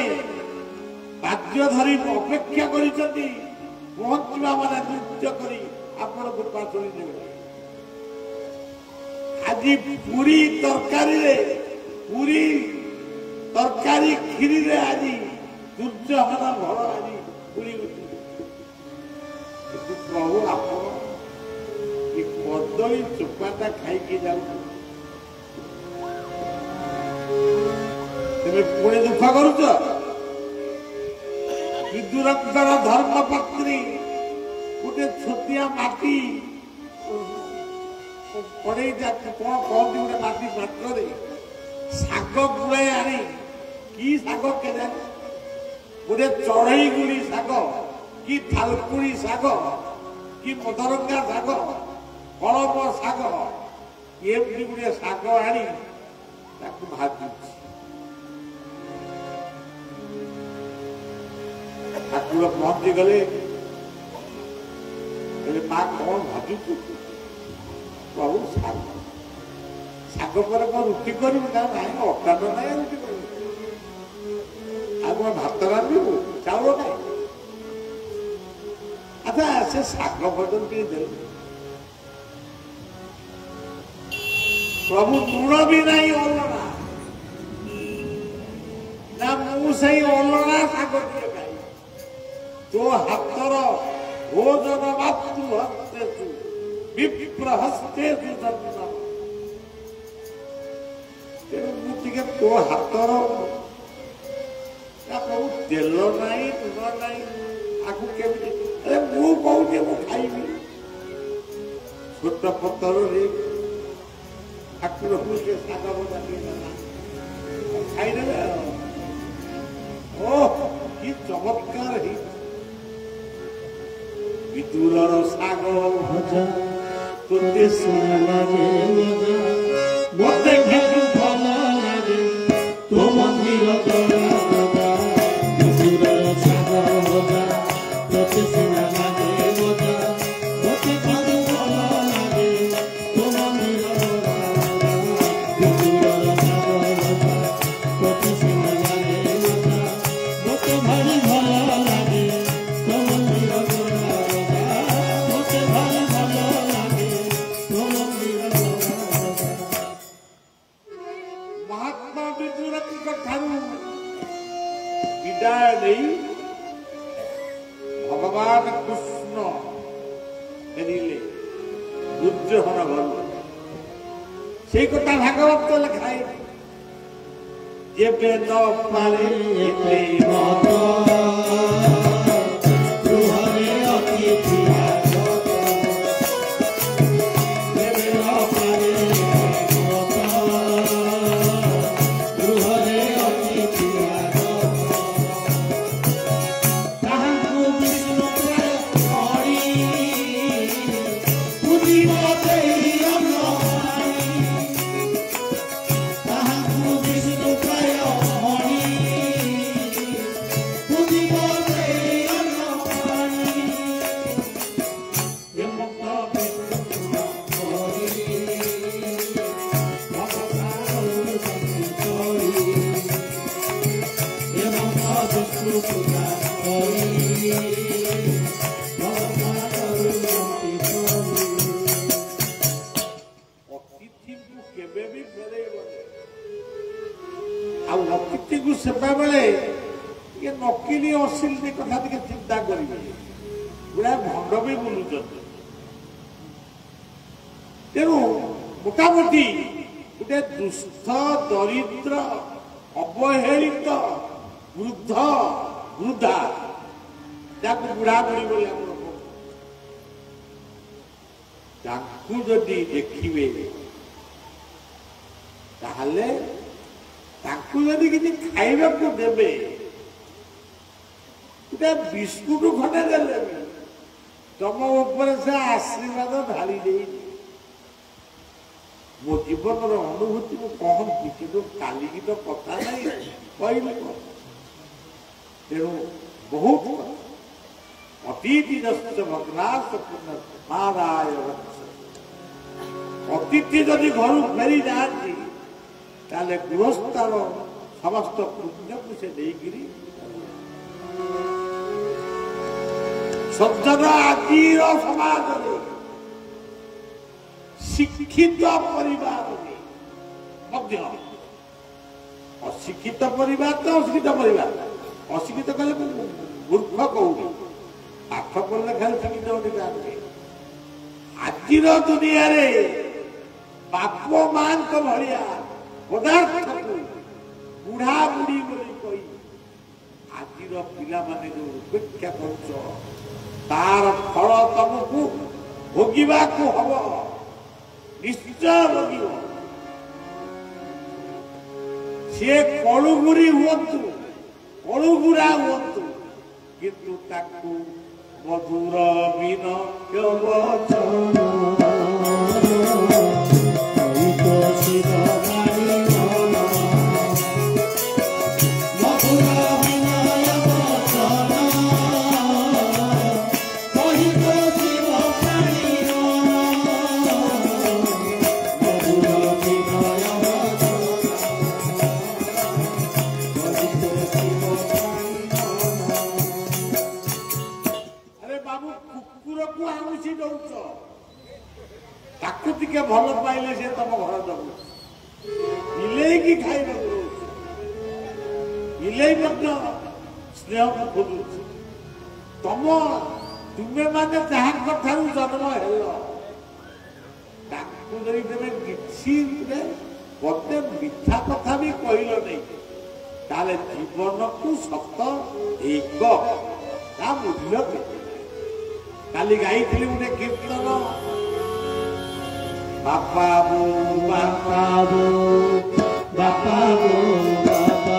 [SPEAKER 1] ବାଦ୍ୟ ଧରି ଅପେକ୍ଷା କରିଛନ୍ତି ପହଞ୍ଚିବା ମାନେ ନୃତ୍ୟ କରି ଆପଣଙ୍କୁ ପାଚଳି ଦେବେ ଆଜି ପୁରୀ ତରକାରୀରେ ପୁରୀ ତରକାରୀ କ୍ଷୀରିରେ ଆଜି ଦୁର୍ଯୋଧନ ଘର ଆଜି ପୁରୀ କିନ୍ତୁ ପ୍ରଭୁ ଆପଣ ଏ କଦଳୀ ଚୋପାଟା ଖାଇକି ଯାଉଛନ୍ତି ତେବେ ପୁଣି ଦୁଃଖ କରୁଛ ବିଦୁରଙ୍କର ଧର୍ମପତ୍ନୀ ଗୋଟେ ଛୋଟିଆ ମାଟି ପଡେଇ କଣ କହନ୍ତି ଗୋଟେ ମାଟି ପାତ୍ରରେ ଶାଗ ଗୁଳାଇ ଆଣି କି ଶାଗ କେଜାଣି ଗୋଟେ ଚଢେଇ ଗୁଡି ଶାଗ କି ଥାଲକୁଡି ଶାଗ କି ମଦରଙ୍ଗା ଶାଗ କଳମ ଶାଗ ଏମିତି ଗୋଟେ ଶାଗ ଆଣି ତାକୁ ଭାଜୁଛି ଠାକୁର ପହଞ୍ଚି ଗଲେ ମା କଣ ଭାଜୁଛୁ ପ୍ରଭୁ ଶାଗ ଶାଗ ପରେ କଣ ରୁଟି କରିବୁ ନା ନାହିଁ ଅଟା ତ ନାହିଁ ରୁଟି କରିବୁ ଆଉ କଣ ଭାତ ରାନ୍ଧିବୁ ଚାଉଳ ନାହିଁ ଆଚ୍ଛା ସେ ଶାଗ ଭଜନ ଟିକେ ଦେବୁ ପ୍ରଭୁ ଲୁଣ ବି ନାହିଁ ଅଲଣା ନା ମୁଁ ସେଇ ଅଲଣା ଶାଗ ଟିକେ ଖାଇ ତୋ ହାତର ଭୋଜନ ମାତୃ ହସ୍ତେ ବିପ୍ର ହସ୍ତେ ଜନ୍ମ ତେଣୁ ମୁଁ ଟିକେ ତୋ ହାତର ପ୍ରଭୁ ତେଲ ନାହିଁ ଲୁଣ ନାହିଁ ଆକୁ କେମିତି ମୁଁ କହୁଛି ମୁଁ ଖାଇବି ଛୋଟ ପତରରେ ଠାକୁରଙ୍କୁ ସେ ଶାଗ ଭଜା ଟିକେ ଖାଇଦେବେ ଓ କି ଚମତ୍କାର ହେଇଛି ବିଦୁରର ଶାଗ ଭଜା ତୋତେ ସୁନା ଲାଗେ ମତେ କିନ୍ତୁ ଭଲ ଲାଗେ ତୋ ମନ୍ଦିର ବିଦୁରର ଶାଗ ଭଜା ତୋତେ ସୁନା ଲାଗେ ଭଜା ମତେ କିନ୍ତୁ ଭଲ ଲାଗେ ତୋ ମନ୍ଦିର ବିଦୁରର ଶାଗ ଭଜା ତୋତେ ସୁନା ଲାଗେ ଭଜା ମତେ ଭାରି ଭଲ ଲାଗେ ତୋ ମନ୍ଦିର ମହାତ୍ମା ବିଦୁରଙ୍କ ଠାରୁ ବିଦାୟ ନେଇ ଭଗବାନ କୃଷ୍ଣ ଫେରିଲେ ଦୁର୍ଯୋଧନ ଘରକୁ ସେଇ କଥା ଭାଗବତ ଲେଖାଏ ଯେବେ ନ ପାରେ ଏତେ ଅତିଥିଙ୍କୁ କେବେ ବି ଫେରେଇବନି। ଆଉ ଅତିଥିକୁ ସେତେବେଳେ ଟିକେ ନକିଲି ଅଶ୍ଳୀଳ କଥା ଟିକେ ଚିନ୍ତା କରିବେ। ଗୁଡାଏ ଭଣ୍ଡ ବି ବୁଲୁଛନ୍ତି। ତେଣୁ ମୋଟାମୋଟି ଗୋଟେ ଦୁଷ୍ଟ ଦରିଦ୍ର ଅବହେଳିତ ବୃଦ୍ଧ ବୃଦ୍ଧା ଯାହାକୁ ବୁଢା ବୁଢୀ ବୋଲି ଆମର କହୁ, ତାଙ୍କୁ ଯଦି ଦେଖିବେ ତାହେଲେ ତାଙ୍କୁ ଯଦି କିଛି ଖାଇବାକୁ ଦେବେ, ଗୋଟେ ବିସ୍କୁଟ ଖଣ୍ଡେ ଦେଲେ ବି ତମ ଉପରେ ସେ ଆଶୀର୍ବାଦ ଢାଳି ଦେଇଛି। ମୋ ଜୀବନର ଅନୁଭୂତି ମୁଁ କହନ୍ତି, କିନ୍ତୁ କାଲିକି ତ କଥା ନାହିଁ କହିବି କଣ। ତେଣୁ ବହୁତ ଅତିଥି ଭଗ୍ନାଶ ମହାରାୟ ଅତିଥି ଯଦି ଘରୁ ଫେରି ଯାଆନ୍ତି ତାହେଲେ ଗୃହସ୍ଥର ସମସ୍ତ ପୁଣ୍ୟକୁ ସେ ନେଇକିରି ସଜ୍ଜନ ଆଜିର ସମାଜରେ ଶିକ୍ଷିତ ପରିବାରରେ ମଧ୍ୟ ଅଶିକ୍ଷିତ ପରିବାର ତ ଅଶିକ୍ଷିତ ପରିବାର, ଅଶିକ୍ଷିତ କଲେ ମୂର୍ଖ କହୁନି, ପାଠ ପଢିଲେ ଖାଲି ଶିକ୍ଷିତ ଅଧିକାର। ଆଜିର ଦୁନିଆରେ ବାପ ମାଙ୍କ ଭଳିଆ ପଦାର୍ଥକୁ ବୁଢା ବୁଢୀ ବୋଲି କହି ଆଜିର ପିଲାମାନେ ଯୋଉ ଉପେକ୍ଷା କରୁଛ, ତାର ଫଳ ତମକୁ ଭୋଗିବାକୁ ହବ, ନିଶ୍ଚୟ ଭୋଗିବ। ସିଏ କଳୁଗୁରି ହୁଅନ୍ତୁ, କଳୁଗୁରା ହୁଅନ୍ତୁ, କିନ୍ତୁ ତାକୁ ମଧୁର ବିନୟ ବଚନ ତାକୁ ଟିକେ ଭଲ ପାଇଲେ ସେ ତମ ଘର ଦବ। ବିଲେଇକି ଖାଇବାକୁ ଦଉଛି, ବିଲେଇ ମଧ୍ୟ ସ୍ନେହ ଖୋଜୁଛି। ତୁମେ ମାନେ ଯାହାଙ୍କ ଠାରୁ ଜନ୍ମ ହେଲ ତାକୁ ଯଦି ତମେ କିଛି ମତେ ମିଥ୍ୟା କଥା ବି କହିଲ ନାହିଁ, ତାହେଲେ ଜୀବନକୁ ସତ ଏକ ତା ମୂଲ୍ୟ କେତେ। କାଲି ଗାଇଥିଲି ଗୋଟେ କୀର୍ତ୍ତନ, ବାପା ବୋଉ ବାପା ବୋଉ ବାପା ବୋଉ ବାପା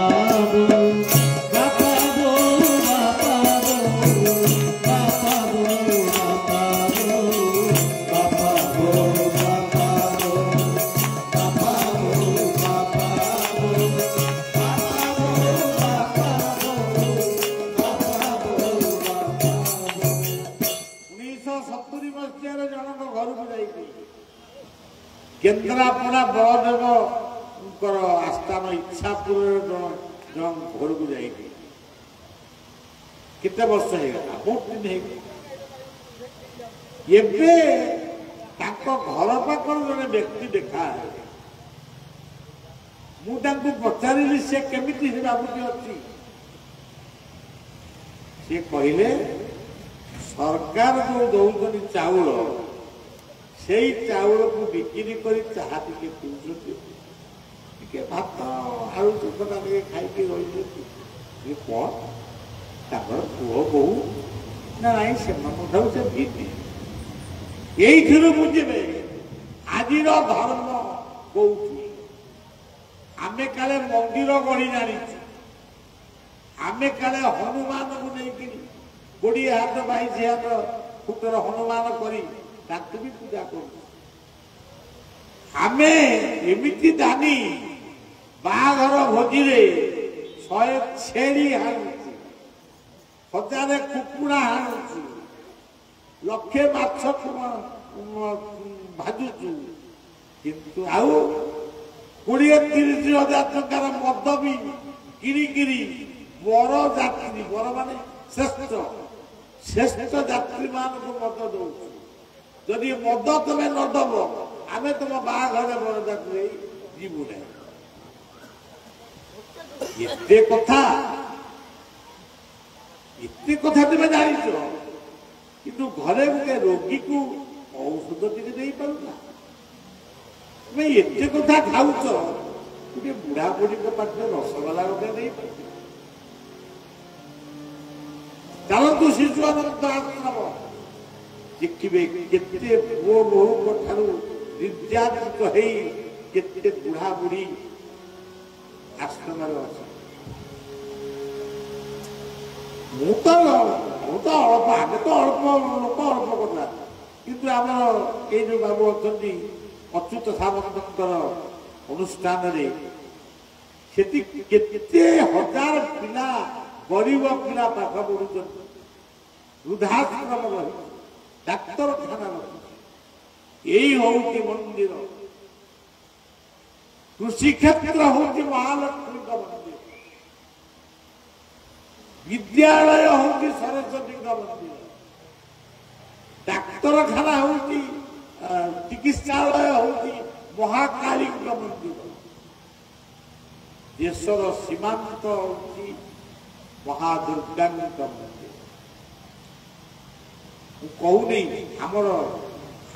[SPEAKER 1] ବୋଉ ବାପା ବୋଉ ବାପା ବୋଉ ବାପା ବୋଉ ବାପା ବୋଉ ବାପା ବୋଉ ବାପା ବୋଉ ବାପା ବୋଉ ବାପା ବୋଉ ବାପା ବୋଉ 1970 ମସିହାରେ ଜଣଙ୍କ ଘରକୁ ଯାଇଥିଲି। କେନ୍ଦ୍ରାପଡ଼ା ବଳଦେବଙ୍କର ଆସ୍ଥାନ ଇଚ୍ଛାପୁରରେ ଜଣ ଘରକୁ ଯାଇଥିଲି। କେତେ ବର୍ଷ ହେଇଗଲା, ବହୁତ ଦିନ ହେଇଗଲା। ଏବେ ତାଙ୍କ ଘର ପାଖରୁ ଜଣେ ବ୍ୟକ୍ତି ଦେଖା ହେଲେ। ମୁଁ ତାଙ୍କୁ ପଚାରିଲି ସେ କେମିତି ସେ ବାବୁଟି ଅଛି। ସେ କହିଲେ ସରକାର ଯୋଉ ଦଉଛନ୍ତି ଚାଉଳ, ସେଇ ଚାଉଳକୁ ବିକ୍ରି କରି ଚାହା ଟିକେ ପିଉଛନ୍ତି, ଟିକେ ଭାତ ଆଳୁ ଚକଟା ଟିକେ ଖାଇକି ରହିଛନ୍ତି। କଣ ତାଙ୍କର ପୁଅ ବୋହୂ ନା ନାଇଁ ସେମାନଙ୍କ ଠାରୁ ସେ ଭିତ୍ତି। ଏଇଥିରୁ ବୁଝିବେ ଆଜିର ଧର୍ମ କୋଉଠି। ଆମେ କାଳେ ମନ୍ଦିର ଗଢି ଜାଣିଛୁ, ଆମେ କାଳେ ହନୁମାନଙ୍କୁ ନେଇକିରି 20 ହାତ 22 ହାତ ଫୁଟର ହନୁମାନ କରି ତାକୁ ବି ପୂଜା କରୁଛୁ। ଆମେ ଏମିତି ଦାନୀ, ବାହାଘର ଭୋଜିରେ 100 ଛେଳି ହାଣୁଛୁ, 1000 କୁକୁଡ଼ା ହାଣୁଛୁ, ଲକ୍ଷେ ମାଛ ଭାଜୁଛୁ, କିନ୍ତୁ ଆଉ 20-30 ହଜାର ଟଙ୍କାର ମଦ ବି କିଣିକିରି ବର ଯାତ୍ରୀ, ବର ମାନେ ଶ୍ରେଷ୍ଠ, ଶ୍ରେଷ୍ଠ ଯାତ୍ରୀ ମାନଙ୍କୁ ମଦ ଦଉଛୁ। ଯଦି ମଦ ତମେ ନ ଦବ ଆମେ ତମ ବାହାଘରେ ବରଯାତ୍ରୀ ଯିବୁ ନାହିଁ। ଏତେ କଥା ତମେ ଜାଣିଛ, କିନ୍ତୁ ଘରେ ଗୋଟେ ରୋଗୀକୁ ଔଷଧ ଟିକେ ଦେଇପାରୁନା। ତମେ ଏତେ କଥା ଖାଉଛ, ଗୋଟେ ବୁଢା ବୁଢୀଙ୍କ ପାଖରେ ରସଗୋଲା ଗୋଟେ ଦେଇପାରୁଛ। ଚାଲନ୍ତୁ ଶିଶୁ ଅନନ୍ତ ଆଶ୍ରମ ଦେଖିବେ କେତେ ପୁଅ ବୋହୂଙ୍କ ଠାରୁ ନିର୍ଯାତିତ ହେଇ କେତେ ବୁଢା ବୁଢୀ ଆଶ୍ରମରେ ଅଛି। ମୁଁ ତ ଅଳ୍ପ, ଆମେ ତ ଅଳ୍ପ ଲୋକ ଅଳ୍ପ କଥା, କିନ୍ତୁ ଆମର ଏଇ ଯୋଉ ବାବୁ ଅଛନ୍ତି ଅଚ୍ୟୁତ ସାମନ୍ତଙ୍କର ଅନୁଷ୍ଠାନରେ ସେଠି କେତେ ହଜାର ପିଲା, ଗରିବ ପିଲା ପାଠ ପଢୁଛନ୍ତି। ବୃଦ୍ଧାଶ୍ରମ ରହିଛି, ଡାକ୍ତରଖାନା ରହିଛି। ଏଇ ହଉଛି ମନ୍ଦିର, କୃଷି କ୍ଷେତ୍ର ହଉଛି ମହାଲକ୍ଷ୍ମୀଙ୍କ ମନ୍ଦିର, ବିଦ୍ୟାଳୟ ହଉଛି ସରସ୍ୱତୀଙ୍କ ମନ୍ଦିର, ଡାକ୍ତରଖାନା ହଉଛି, ଚିକିତ୍ସାଳୟ ହଉଛି ମହାକାଳୀଙ୍କ ମନ୍ଦିର, ଦେଶର ସୀମାନ୍ତ ହଉଛି ମହାଦୁର୍ଗାଙ୍କ ମନ୍ଦିର। ମୁଁ କହୁନି ଆମର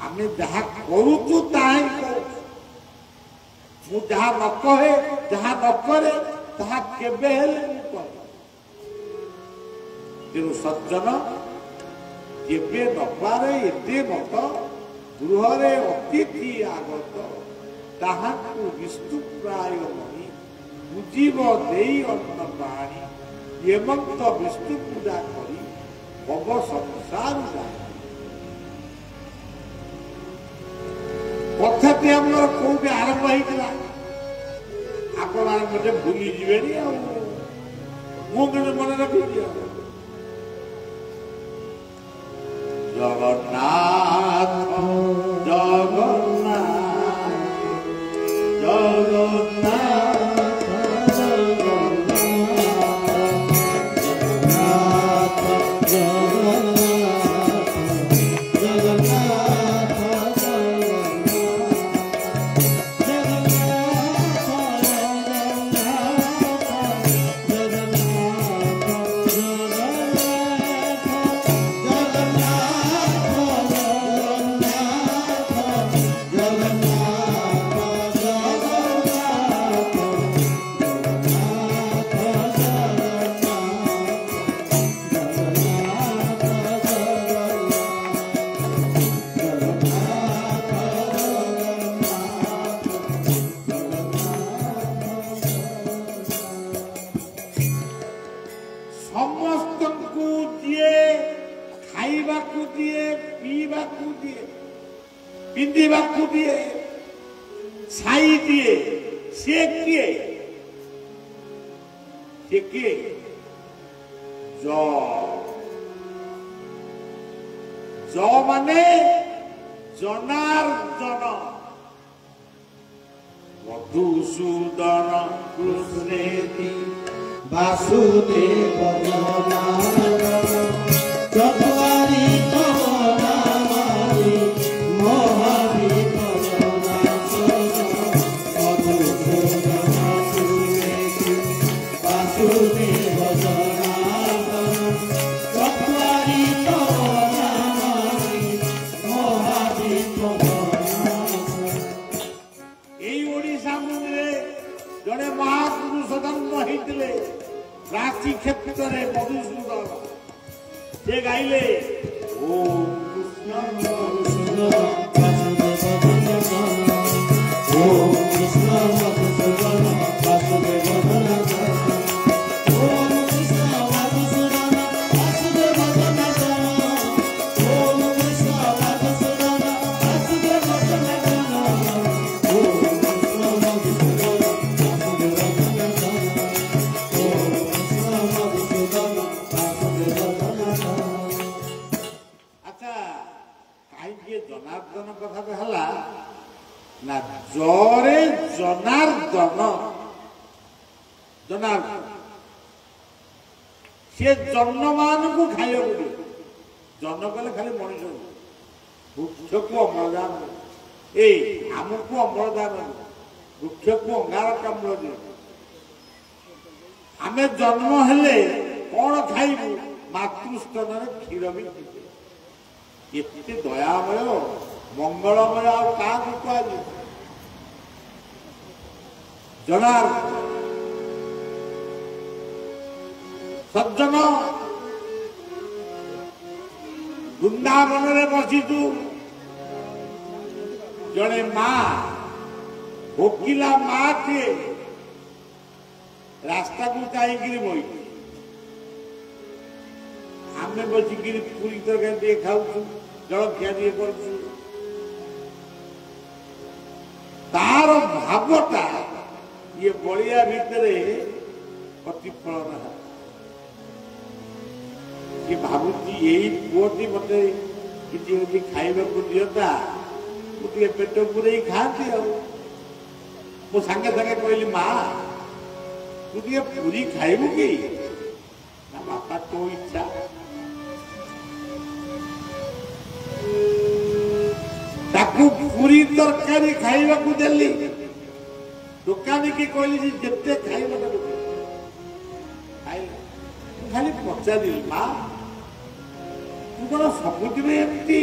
[SPEAKER 1] ଆମେ ଯାହା କରୁଛୁ ତାହା ହିଁ କରୁଛୁ। ମୁଁ ଯାହା ନ କହେ, ଯାହା ନ କରେ, ତାହା କେବେ ହେଲେ ମୁଁ କରେ। ତେଣୁ ସଜ୍ଜନ କେବେ ନପାରେ ଏତେ ମତ, ଗୃହରେ ଅତିଥି ଆଗତ, ତାହାକୁ ବିଷ୍ଣୁ ପ୍ରାୟ ମଣି, ବୁଝିବ ଦେଇ ଅନ୍ନ ପାଣି, ଏମନ୍ତ ବିଷ୍ଣୁ ପୂଜା କରି ହବ ସଂସାର ଜାଣି। କଥାଟି ଆମର କୋଉଠି ଆରମ୍ଭ ହେଇଥିଲା ଆପଣ ମତେ ଭୁଲିଯିବେନି, ଆଉ ମୁଁ କିନ୍ତୁ ମନେ ରଖିଛି। ଜଗନ୍ନାଥ ଜଗନ୍ନାଥ ପିନ୍ଧିବାକୁ ଦିଏ, ଛାଇ ଦିଏ, ସେ କିଏ? ସେ କିଏ? ଜ ମାନେ ଜନାର୍ଦ୍ଦନ, ମଧୁସୂଦନ କୃଷ୍ଣେତି
[SPEAKER 2] ବାସୁଦେବ ଜନାର୍ଦ୍ଦନ, ଚତ୍ୱାରି ତବ ନାମାନି
[SPEAKER 1] ଜଣେ ମହାପୁରୁଷ ଜନ୍ମ ହେଇଥିଲେ ରାଶି କ୍ଷେତ୍ରରେ ମଧୁସୂଦନ। ସେ ଗାଇଲେ ଓମ୍ କୃଷ୍ଣ ମଧୁସୂଦନ
[SPEAKER 2] ଓମ୍ କୃଷ୍ଣ ମଧୁସୂଦନ ବାସୁଦେବ ଜନାର୍ଦ୍ଦନ, ଓମ୍ କୃଷ୍ଣ ମଧୁସୂଦନ ବାସୁଦେବ ଜନାର୍ଦ୍ଦନ, ଓମ୍ କୃଷ୍ଣ ମଧୁସୂଦନ ବାସୁଦେବ ଜନାର୍ଦ୍ଦନ, ଓମ୍ କୃଷ୍ଣ ମଧୁସୂଦନ ବାସୁଦେବ ଜନାର୍ଦ୍ଦନ, ଓମ୍ କୃଷ୍ଣ ମଧୁସୂଦନ ବାସୁଦେବ ଜନାର୍ଦ୍ଦନ।
[SPEAKER 1] ଆଚ୍ଛା, କାହିଁକି ଜନାର୍ଦ୍ଦନ କଥାଟା ହେଲା ନା, ଜରେ ଜନାର୍ଦ୍ଦନ, ଜନାର୍ଦ୍ଦନ ସେ ଜନ୍ମମାନଙ୍କୁ ଖାଇବାକୁ ଦିଏ। ଜନ କଲେ ଖାଲି ମଣିଷ ବୃକ୍ଷକୁ ଅମ୍ଳଜାନ ଏଇ ଆମକୁ ଅମ୍ଳଜାନ ବୃକ୍ଷକୁ ଅଙ୍ଗାରକାମ୍ଳ ଦିଏ। ଆମେ ଜନ୍ମ ହେଲେ କଣ ଖାଇବୁ? ମାତୃସ୍ତନରେ କ୍ଷୀର ବି ପିଇବେ। ଏତେ ଦୟାମୟ ମଙ୍ଗଳମୟ ଆଉ କାହାକୁ କୁହାଯିବ? ଜନାର୍ଦ୍ଦନ ସଜ୍ଜନ ବୃନ୍ଦାବନରେ ବସିଛୁ। ଜଣେ ମା ଭୋକିଲା ମାଟିଏ ରାସ୍ତାକୁ ଚାହିଁକିରି ବଇଛୁ। ଆମେ ବସିକିରି ପୁରୀ ତରକାରୀ ଟିକେ ଖାଉଛୁ, ଜଳଖିଆ ଟିକେ କରୁଛୁ। ତାର ଭାବଟା ଇଏ ବଳିଆ ଭିତରେ ପ୍ରତିଫଳନ ହେଲା। ସେ ଭାବୁଛି ଏଇ ପୁଅଟି ମତେ କିଛି କିଛି ଖାଇବାକୁ ଦିଅନ୍ତା, ମୁଁ ଟିକେ ପେଟ ପୁରେଇ ଖାଆନ୍ତି। ଆଉ ମୁଁ ସାଙ୍ଗେ ସାଙ୍ଗେ କହିଲି, ମା ତୁ ଟିକେ ପୁରୀ ଖାଇବୁ କି? ନା ବାପା ତୋ ଇଚ୍ଛା। ତାକୁ ପୁରୀ ତରକାରୀ ଖାଇବାକୁ ଦେଲି। ଦୋକାନୀ କି କହିଲି ଯେ ଯେତେ ଖାଇବ ତାକୁ ଖାଇଲା। ମୁଁ ଖାଲି ପଚାରିଲି, ମା ତୁ କଣ ସବୁଦିନ ଏମିତି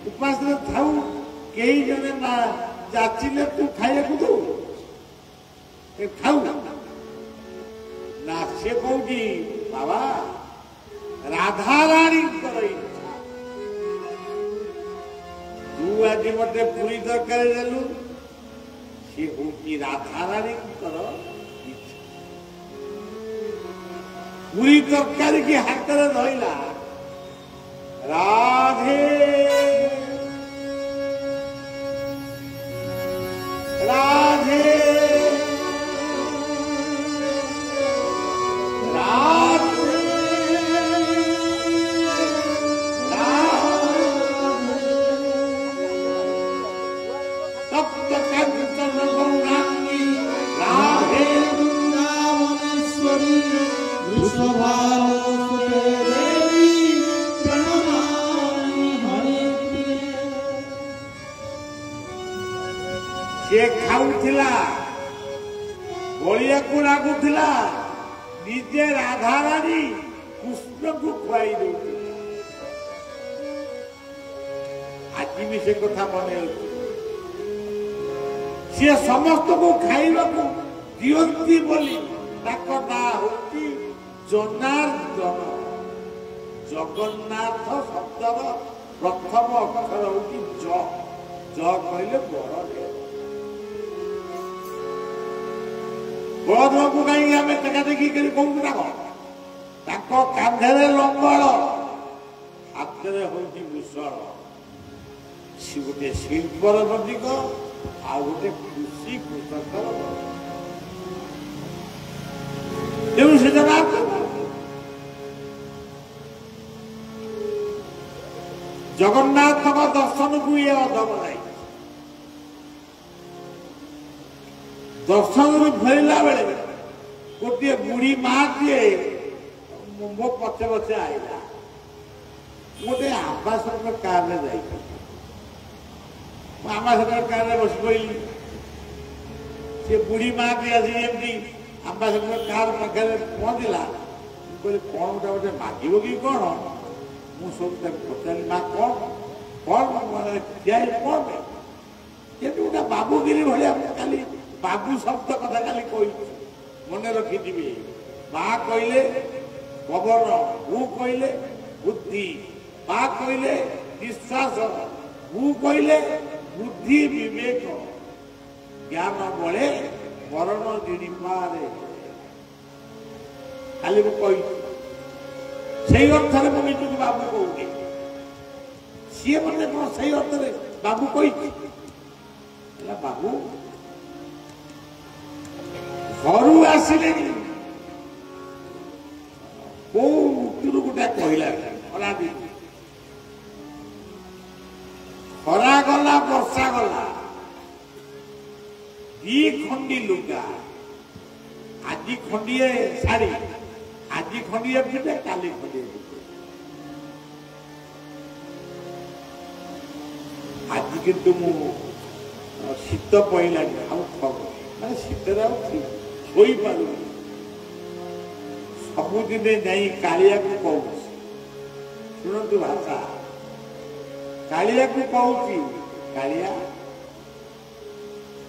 [SPEAKER 1] ଉପାସରେ ଥାଉ? କେହି ଜଣେ ନା ଯାଚିଲେ ତୁ ଖାଇବାକୁ ଦଉ ଖାଉ ନା? ସେ କହୁଛି, ବାବା ରାଧାରାଣୀଙ୍କର ଇଚ୍ଛା। ତୁ ଆଜି ମତେ ପୁରୀ ତରକାରୀ ଦେଲୁ, ସେ ହଉଛି ରାଧାରାଣୀଙ୍କର ଇଚ୍ଛା। ପୁରୀ ତରକାରୀ କି ହାତରେ ଧଇଲା। ରାଧେ ରାଧେ ସେ ଖାଉଥିଲା, ବଳିଆକୁ ଲାଗୁଥିଲା ନିଜେ ରାଧାରାଣୀ କୃଷ୍ଣକୁ ଖୁଆଇ ଦଉଥିଲା। ଆଜି ବି ସେ କଥା ମନେ ଅଛି। ସିଏ ସମସ୍ତଙ୍କୁ ଖାଇବାକୁ ଦିଅନ୍ତି ବୋଲି ତାଙ୍କ ନାଁ ହଉଛି ଜନାର୍ଦ୍ଦନ। ଜଗନ୍ନାଥ ଶବ୍ଦର ପ୍ରଥମ ଅକ୍ଷର ହଉଛି ଜ। ଜ କହିଲେ ବଡ। ବଳଦେବକୁ କାହିଁକି ଆମେ ଟେକା ଟେକି କରି କହୁଛୁ? ତାଙ୍କ କାନ୍ଧରେ ଲଙ୍ଗଳ, ହାତରେ ହଉଛି ଭୂଷଣ। ସେ ଗୋଟେ ଶିଳ୍ପର ପ୍ରତୀକ, ଆଉ ଗୋଟେ କୃଷି କୃଷକର। ତେଣୁ ସେ ଜଗନ୍ନାଥଙ୍କ ଦର୍ଶନକୁ ଇଏ ଅଧମ ନାହିଁ। ଦର୍ଶନରୁ ଫେରିଲା ବେଳେ ଗୋଟିଏ ବୁଢୀ ମାଟିଏ ମୋ ପଛେ ପଛେ ଆଇଲା। ଗୋଟେ ଆମ୍ବାସଡର କାରରେ ଯାଇଥିଲି। ମୁଁ ଆମ୍ବାସଡର କାରରେ ବସି ପଡ଼ିଲି। ସେ ବୁଢୀ ମାଟି ଆସି ଯେମିତି ଆମ୍ବାସଡର କାର ପାଖରେ ପହଞ୍ଚିଲା, ମୁଁ କହିଲି କଣ ଗୋଟେ ମାଗିବ କି କଣ? ମୁଁ ସବୁ ତାକୁ ପଚାରିଲି, ମା କଣ ଠିଆ ହେଇ କଣ? ଯେମିତି ଗୋଟେ ବାବୁଗିରି ଭଳିଆ କାଲି ବାବୁ ଶବ୍ଦ କଥା କାଲି କହିଛି, ମନେ ରଖିଥିବି। ମା କହିଲେ ପବନ, ମୁଁ କହିଲେ ବୁଦ୍ଧି, ମା କହିଲେ ବିଶ୍ୱାସ, ମୁଁ କହିଲେ ବୁଦ୍ଧି ବିବେକ, ଜ୍ଞାନ ବଳେ ମରଣ ଜିଣିପାରେ। କାଲି ମୁଁ କହିଛି, ସେଇ ଅର୍ଥରେ ମୁଁ ନିଜକୁ ବାବୁ କହୁନି। ସିଏ ମତେ କଣ ସେଇ ଅର୍ଥରେ ବାବୁ କହିଛି? ହେଲା ବାବୁ ଘରୁ ଆସିଲେଣି, କୋଉ ଉତ୍ତରୁ ଗୋଟେ କହିଲା, ଖରା ଗଲା ବର୍ଷା ଗଲା, ଦି ଖଣ୍ଡି ଲୁଗା, ଆଜି ଖଣ୍ଡିଏ ଶାଢୀ, ଆଜି ଖଣ୍ଡିଏ ପିନ୍ଧେ, କାଲି ଖଣ୍ଡିଏ ପିନ୍ଧେ। ଆଜି କିନ୍ତୁ ମୁଁ ଶୀତ ପଇଲାଣି ଆଉ ମାନେ ଶୀତରେ ଆଉ ଶୋଇପାରୁନି। ସବୁଦିନେ ଯାଇ କାଳିଆକୁ କହୁଛି, ଶୁଣନ୍ତୁ ଭାଷା, କାଳିଆକୁ କହୁଛି, କାଳିଆ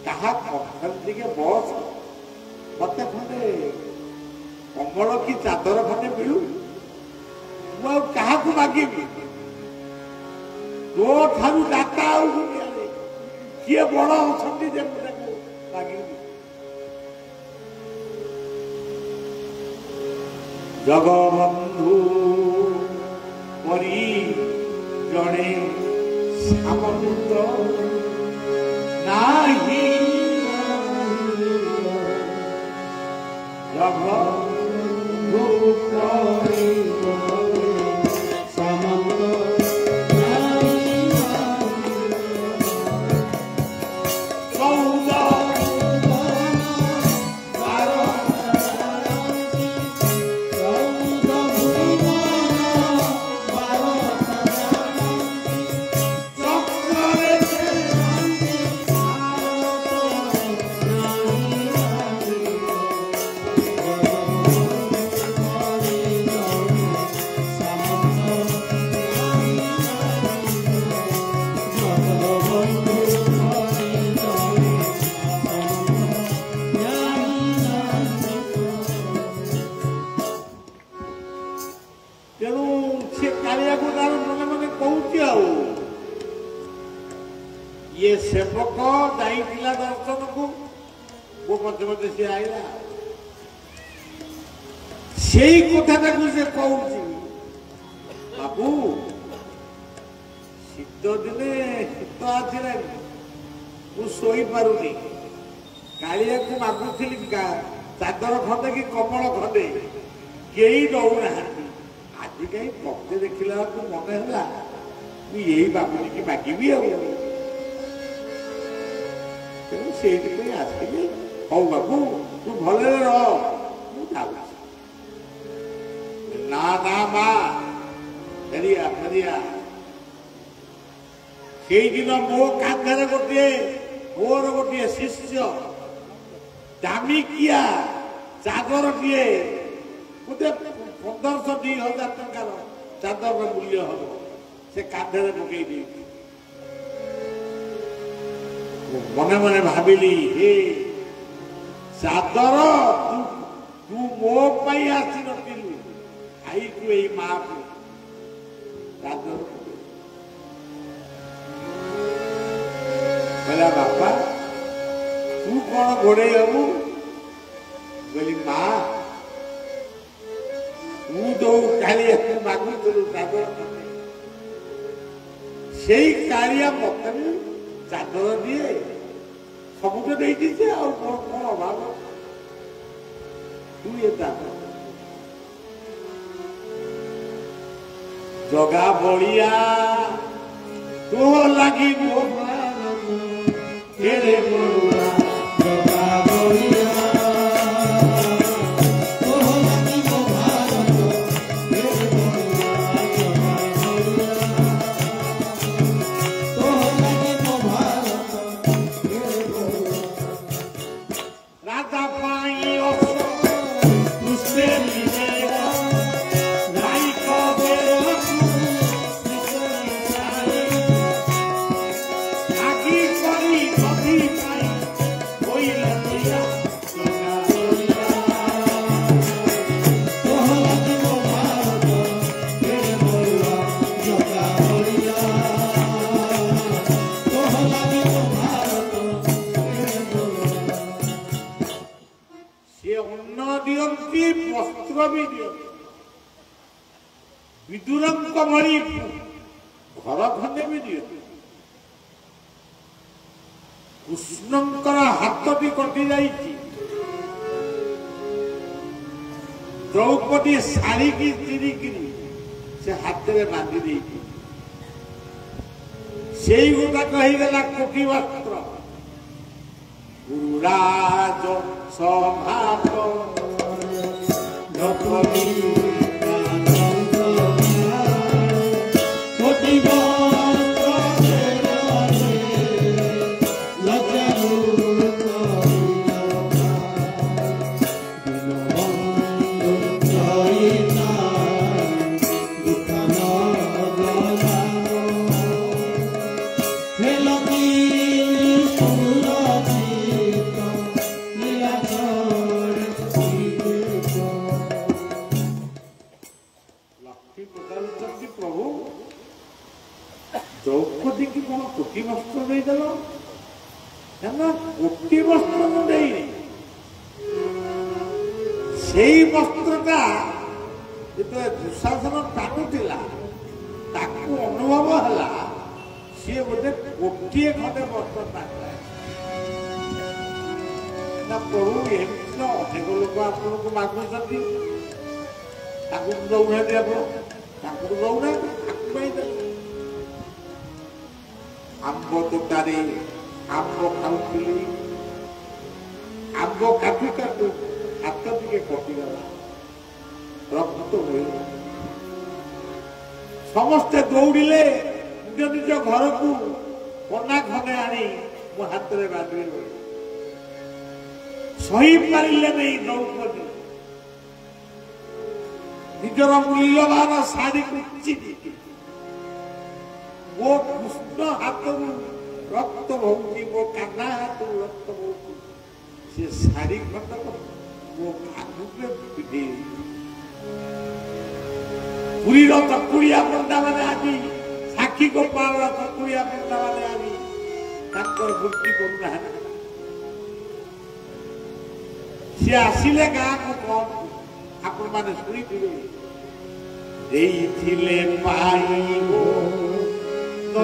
[SPEAKER 1] କାହା କଥାରେ ଟିକେ ବସ, ମତେ ଖଣ୍ଡେ କମଳ କି ଚାଦର ଖଣ୍ଡେ ମିଳୁ, ମୁଁ ଆଉ କାହାକୁ ମାଗିବି? ତୋ ଠାରୁ ଦାତା ଆଉ ଦୁନିଆରେ କିଏ ବଡ ଅଛନ୍ତି ଯେ ମୁଁ ତାକୁ ମାଗିବି? ଜଗବନ୍ଧୁ ପରି ଜଣେ ସାମନ୍ତ ନାହିଁ, ଜଗବନ୍ଧୁ ପରି ସାମନ୍ତ सेवक जाइला दर्शन को वो मध्य मध्य से आईला से कथा से कहूँ बाबू शीत दिने शीत आसला मु शोई पारुनी कालिया को मागुली चादर खंडे कि कमल खंडे कई दौना आज कहीं पक्ष देखला मन है यही बाबुनी की मागिबी आसिले हौ बाबू तू भले रह ना ना माँ फेरिया फेरिया से दिन मो कांधे गोटे मोर गोटे शिष्य दामिकिया चादर दिए गोटे 1500-2000 टंकार चादर मूल्य हम से कांधे पकई दी मने मने भाविली हे चादर तू मो पाई आसी नथिलु आई तू एई मां को चादर बोला बापा तू कौन घोड़े हबू बोली मां तू तो कालिया मागुलु चादर से कालिया मत चादर दिए सब तो नहीं से कौन अभाव तू ये चादर जगा बड़िया तो लगी मो तेरे बड़ुआ जगा बड़िया तो लगी मो भारत तेरे बड़ुआ जगा बड़िया तो लगी मो भारत तेरे बड़ुआ राजा पाई उससे मिलेगा लाई को बेरो वस्त्र भी दियंती विदुरंक भली घर खंडे भी दियंती कृष्णंकर हाथ भी कटि जाइछि द्रौपदी शाढ़ी की चिरिकी से हाथ में बांधि देती से गोटा कहीगला कोटि वस्त्र गुरुराज सभात कोटि वस्त्र द्रौपदी की कौन कोटी वस्त्र देदेल ना कोटी वस्त्र देनी से वस्त्रटा जो दुशासन टाणुला अनुभव है सी बोधे गोटे खंडे वस्त्र टाणिला ना प्रभु एमती अनेक लोक आपको मागुंट दौना दौना आंब तोटारे आंब खाऊली आंब काटू काटू हाथ टे कटिगला रक्त हुए समस्ते दौड़िले निज निज घर को पना खने आनी मो हाथ में बांधे सही पारे नहीं द्रौपदी निजर मूल्यवान शाढ़ी को मो कृष्ण हाथ रक्त बहुची मो काना हाथ रक्त बहुची से शाढ़ी खंडक मो आगुटे पिधे पुरी चकुड़िया पंडा मैंने आज साक्षी गोपाल चकुड़िया पंडा मैंने आज मूर्ति करूना सी आसिले गाँ को कौन आपण मैंने शुणी पाइबो तो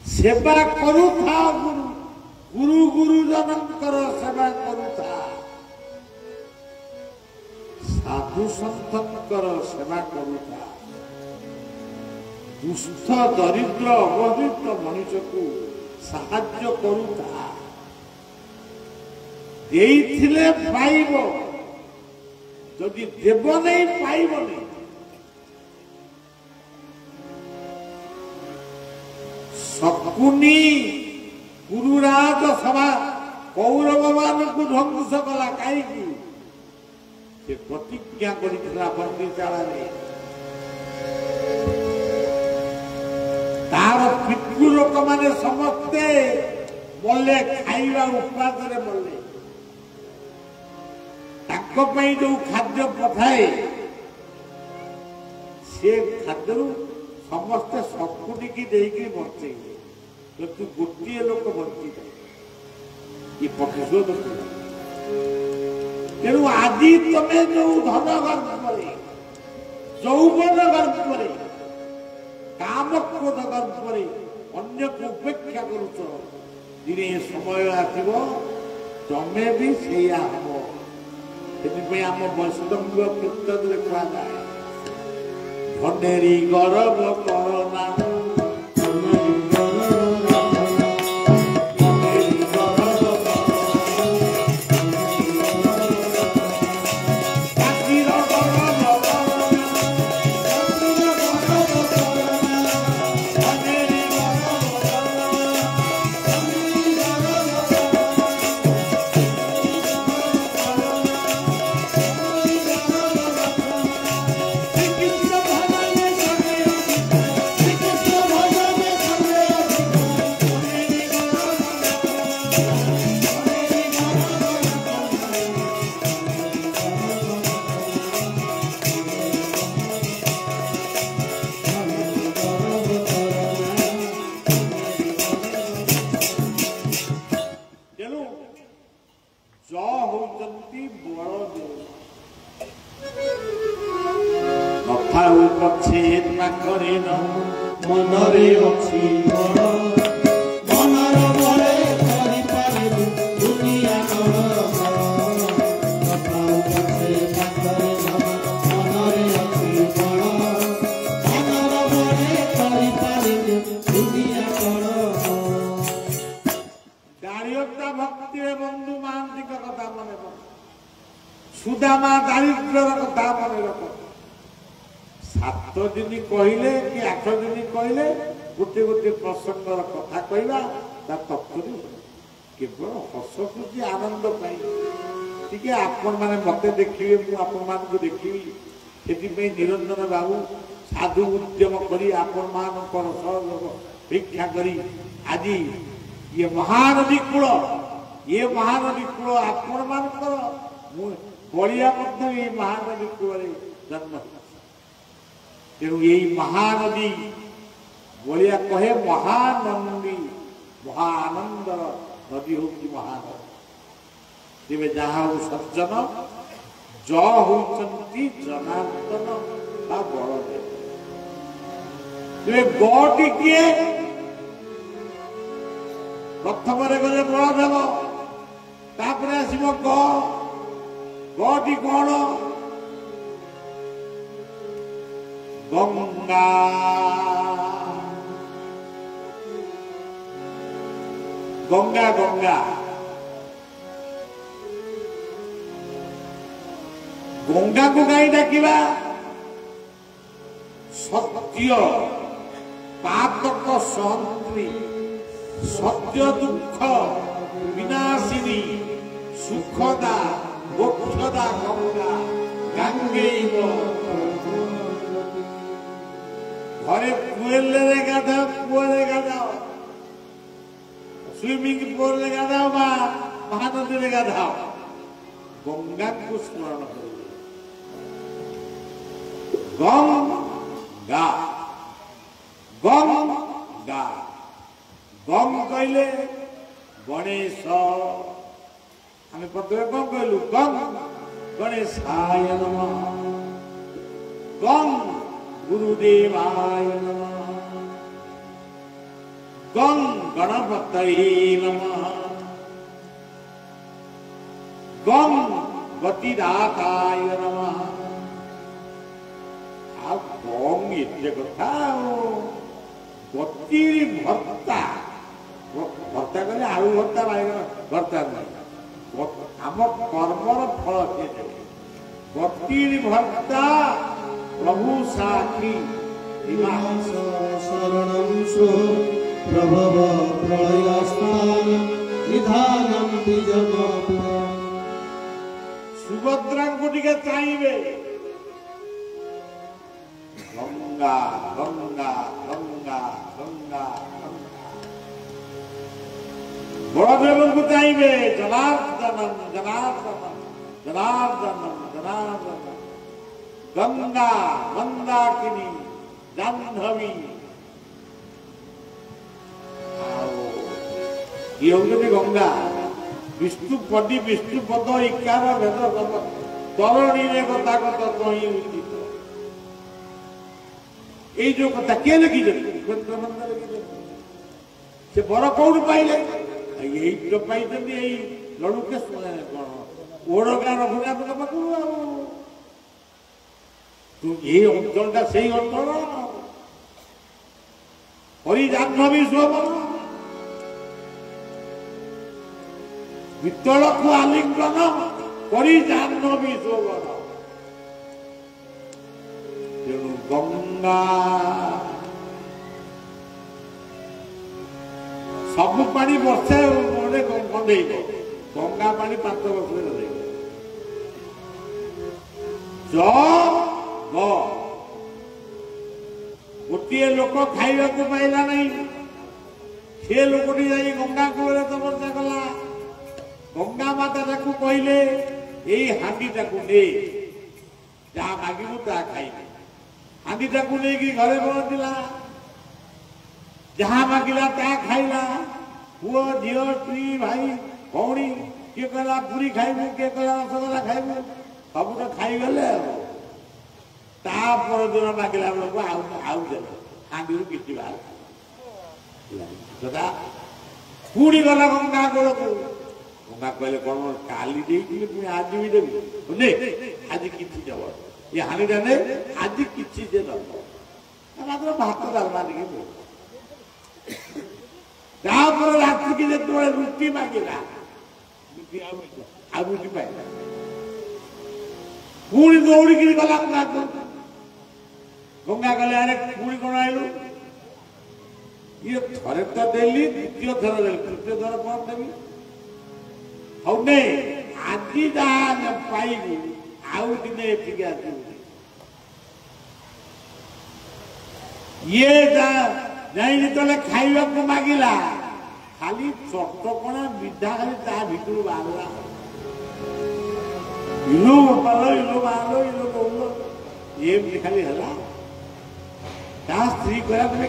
[SPEAKER 1] सेवा करूथा गुरु गुरु गुरुजनकर सेवा करूथा साधु संतनकर सेवा करूथा दुष्ट दरिद्र अवहेलित मनुष्य को साहाय्य करूथा देइथिले पाइबो जदि देव नहीं पाइबनी शकुनी गुरुराज सभा कौरव मान को ध्वंस कला कहीं प्रतिज्ञा बंदीशाला तार पितृ लोक मैंने समस्ते मल्ले खाइबा उपवास मल्ले जो खाद्य पठाए से खाद्य समस्ते शकुनी की देकी बचे तू गोटे लोक बची ये पठेश तेणु आज तुम्हें जो धन गर्भ यौवन गर्भ काम क्रोध गर्भ अन्य को उपेक्षा करुच दिने समय आसब तमें भी सैया हम से आम वैष्णव कीर्तन कहुए धनेरी गौरव करना मनरे अच्छी मनर बड़े दुनिया मनरे अच्छी मनर बड़े दुनिया दारिद्र भक्ति बंधु महांती कथा मन सुदामा दारिद्र कथा मन 7 दिन कहले कि 8 दिन कहले गोटे गोटे प्रसंगर कथा कहवा तत्व केवल हस खुशी आनंद टी आपण मैंने मत देखिए मुझे देखी से निरंजन बाबू साधु उद्यम करी आपण मानकर सहयोग भिक्षा करी आज ये महानदी कूल आपण मानकर बलिया महानदी कूल जन्म तेणु यही महानदी बलिया कहे महानंदी महानंद नदी हूँ महानदी तेरे जहाँ हो सज्जन ज होती जनार्दन बा बलदेव तेरे गटी किए प्रथम गले बलदेव तापर आसो गटी कौन गंगा गंगा गंगा गंगा को कहीं डाकिबा सत्य पातक सहंत्री सत्य दुख विनाशिनी सुखदा मोक्षदा गंगा गांगेव घरे पुएल गाधा पुअरे गाधाओ स्विमिंग पूल गाधाओ महानदी गाधाओ गंगा को स्मरण करो गंगा गंगा गंग कहले गणेश आम प्रथम कौन कहलु गंग गणेशाय नमः गंग गुरुदेवाय नमः गंग गणपतये नमः गंग गतिदाताय नमः गंग इतने कथा गति भर्ता भर्ता कहले आलू भर्ता भर्ता नहीं आम कर्मर फल सी गति भर्ता प्रभु साक्षी
[SPEAKER 2] शरणं सो प्रभव प्रलयस्थान निधानं बीजम
[SPEAKER 1] सुभद्रा को टिके चाहिए गंगा गंगा गंगा गंगा बड़देव को चाहिए जनार्दनम जनार्दनम जनार्दनम जनार्दनम गंगा मंदाकिनी जाह्नवी ये होंगे गंगा विष्णुपदी विष्णुपद इकार भेद तरणी कथा कथ कही उचित ये जो कथा किए लिखी से बर कौन पाइले यही तो पाई लड़ू के कौन ओडगा रघुनाथ पाखु तू ये अंचलटा से अंचल हरि जाह्नवी स्वभन वितल को आलिंगन हरि जाह्नवी स्वभन तेणु गंगा सब पानी वर्षे बंद गंगा पानी 5 वर्ष गोटे लोक खाइबा को पाइला नहीं से लोकटी जाई गंगा कूल तपस्या कला गंगा माता ताकू कहले यही हांडी टाकू ने जहाँ मागिबू ता खाइबे हांडी टाकू नहीं घरे पहुंचला जहाँ मागिला ता खाइला पुओ झील स्त्री भाई भौणी किए कहला पूरी खाइबू किए कहला रसगोला खाइबू सब तो खाईगले तापर दिन मागिला बेलू आउ देवे हांडी कि बाहर पुणी गला गंगा कूल को गंगा कहले कौन काली देती पुणी आज भी देवी आज कि देव ये हानिटा ने आज कि मात्र भात डालमा टे रात की जो रुटी मांगला आ रुटी पाइला पुणी दौड़ी गला गंगा गंगा कहले अरे पुणी कौन आयु ये थरे तो देली द्वितीय थर देली तृतीय थर कौन देवी हौने आदि दान पाइबू आउ दिने एतिके आसू ये जाई जेतले खाइबा को मागिला खाली चटकणा विधा खाली ता भितरु बाहरला इलो बालो ये खाली हला ता स्त्री कहला तमे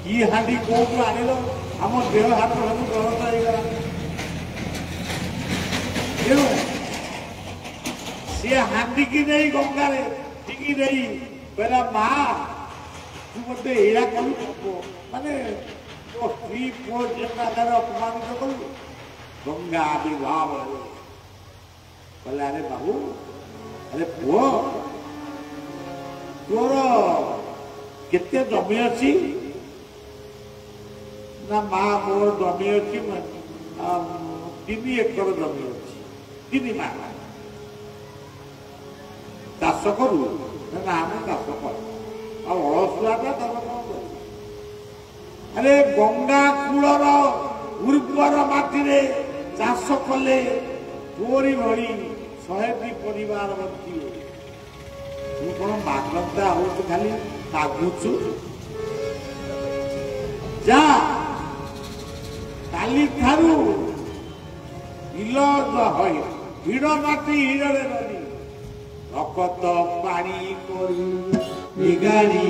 [SPEAKER 1] की हांडी कोठु आनिलो हम देह हाथ सब गलत हो गला केनो से हांडी की नहीं गंगा रे टिकी नहीं बेरा मा तू मते एरा करू माने तो स्त्री को जेता कर अपमानित करू गंगा विवाह बोले अरे बाबू अरे पुओ तोर केते जमी अच्छी ना माँ मोर जमी अच्छी 3 एकर जमी अच्छी 3 माँ चाष करू ना आम चाष कर अलसुआटा तब कौन अरे गंगा कूलर उर्वर माटी चाष कले तोरी भरी 100टी परिवार बंचिए तू कौन मागता हो खाली मागुचु जा काली थारू इल हिड़ माटी हिड़े रही रकत पानी करू बिगाड़ी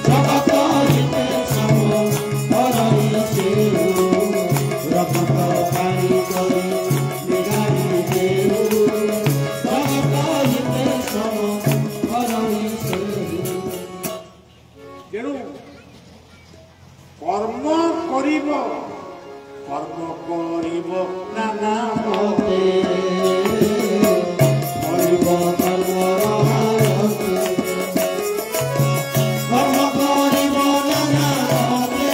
[SPEAKER 2] जगत हिते सब हरई सेऊ रकत पानी करी बिगाड़ी देऊ जगत हिते सब हरई सेऊ
[SPEAKER 1] तेणु कर्म करिब नाना
[SPEAKER 2] मते करिब कर्मर कर्म करिब नाना मते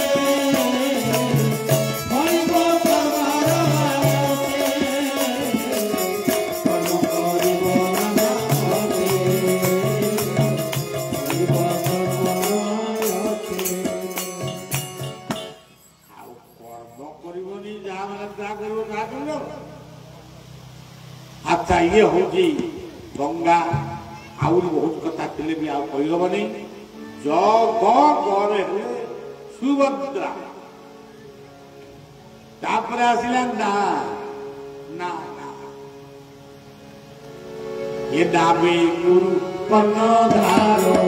[SPEAKER 2] करिब कर्मर कर्म करिब नाना मते करिब कर्मर
[SPEAKER 1] अच्छा ये हूँ गंगा आउरी बहुत कथा थे भी आउ कहीहबनी जग गरे सुभद्रा तापर आसला ना ना ना ये दाबे गुरु
[SPEAKER 2] कर्णधारो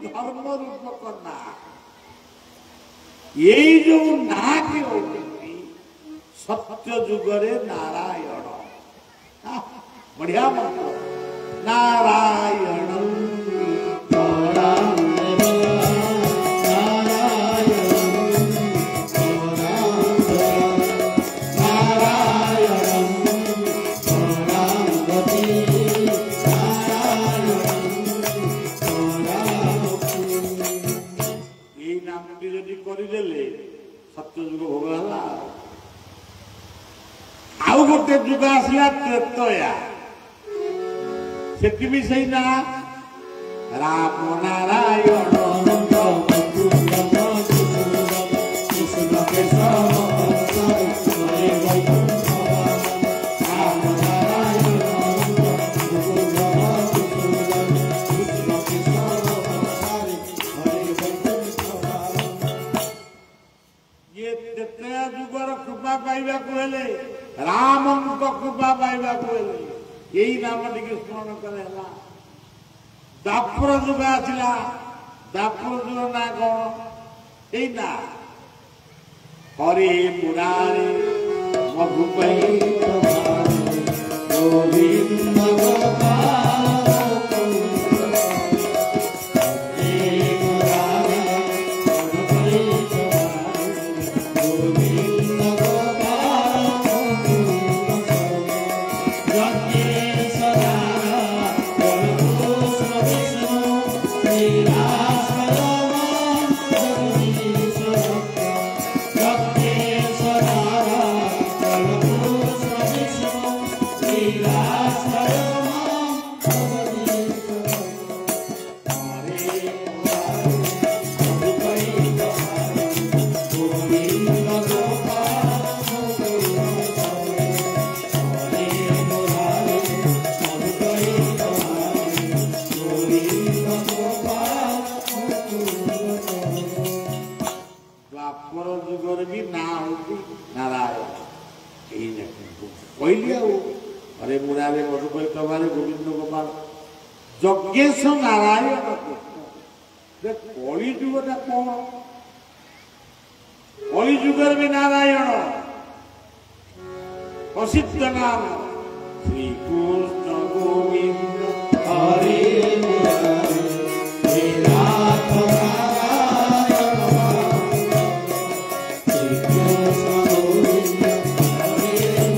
[SPEAKER 1] धर्म रूपक ना यही जो ना के होती सत्य जुगरे नारायण बढ़िया मंत्र नारायण सत्य जुग भोग आउ गोटे जुग आसला त्रेतया से भी सही ना राम नारायण राम कृपा पाइबा यही नाम टी स्मरण करे दापर जुग आसला दापर जुग ना कौन यही ना हरे मुरारे मधुपई गोविंद गोपाल କହିଲି ଆଉ अरे मुरारे मधुकरी तमारे गोविंद गोपाल यज्ञेश नारायण कृष्ण कली जुगटा कौन कली जुगर भी नारायण प्रसिद्ध नाम श्री कृष्ण गोविंद
[SPEAKER 2] हरे मुरारे हे नाथ नारायण श्री कृष्ण गोविंद हरे मुरारे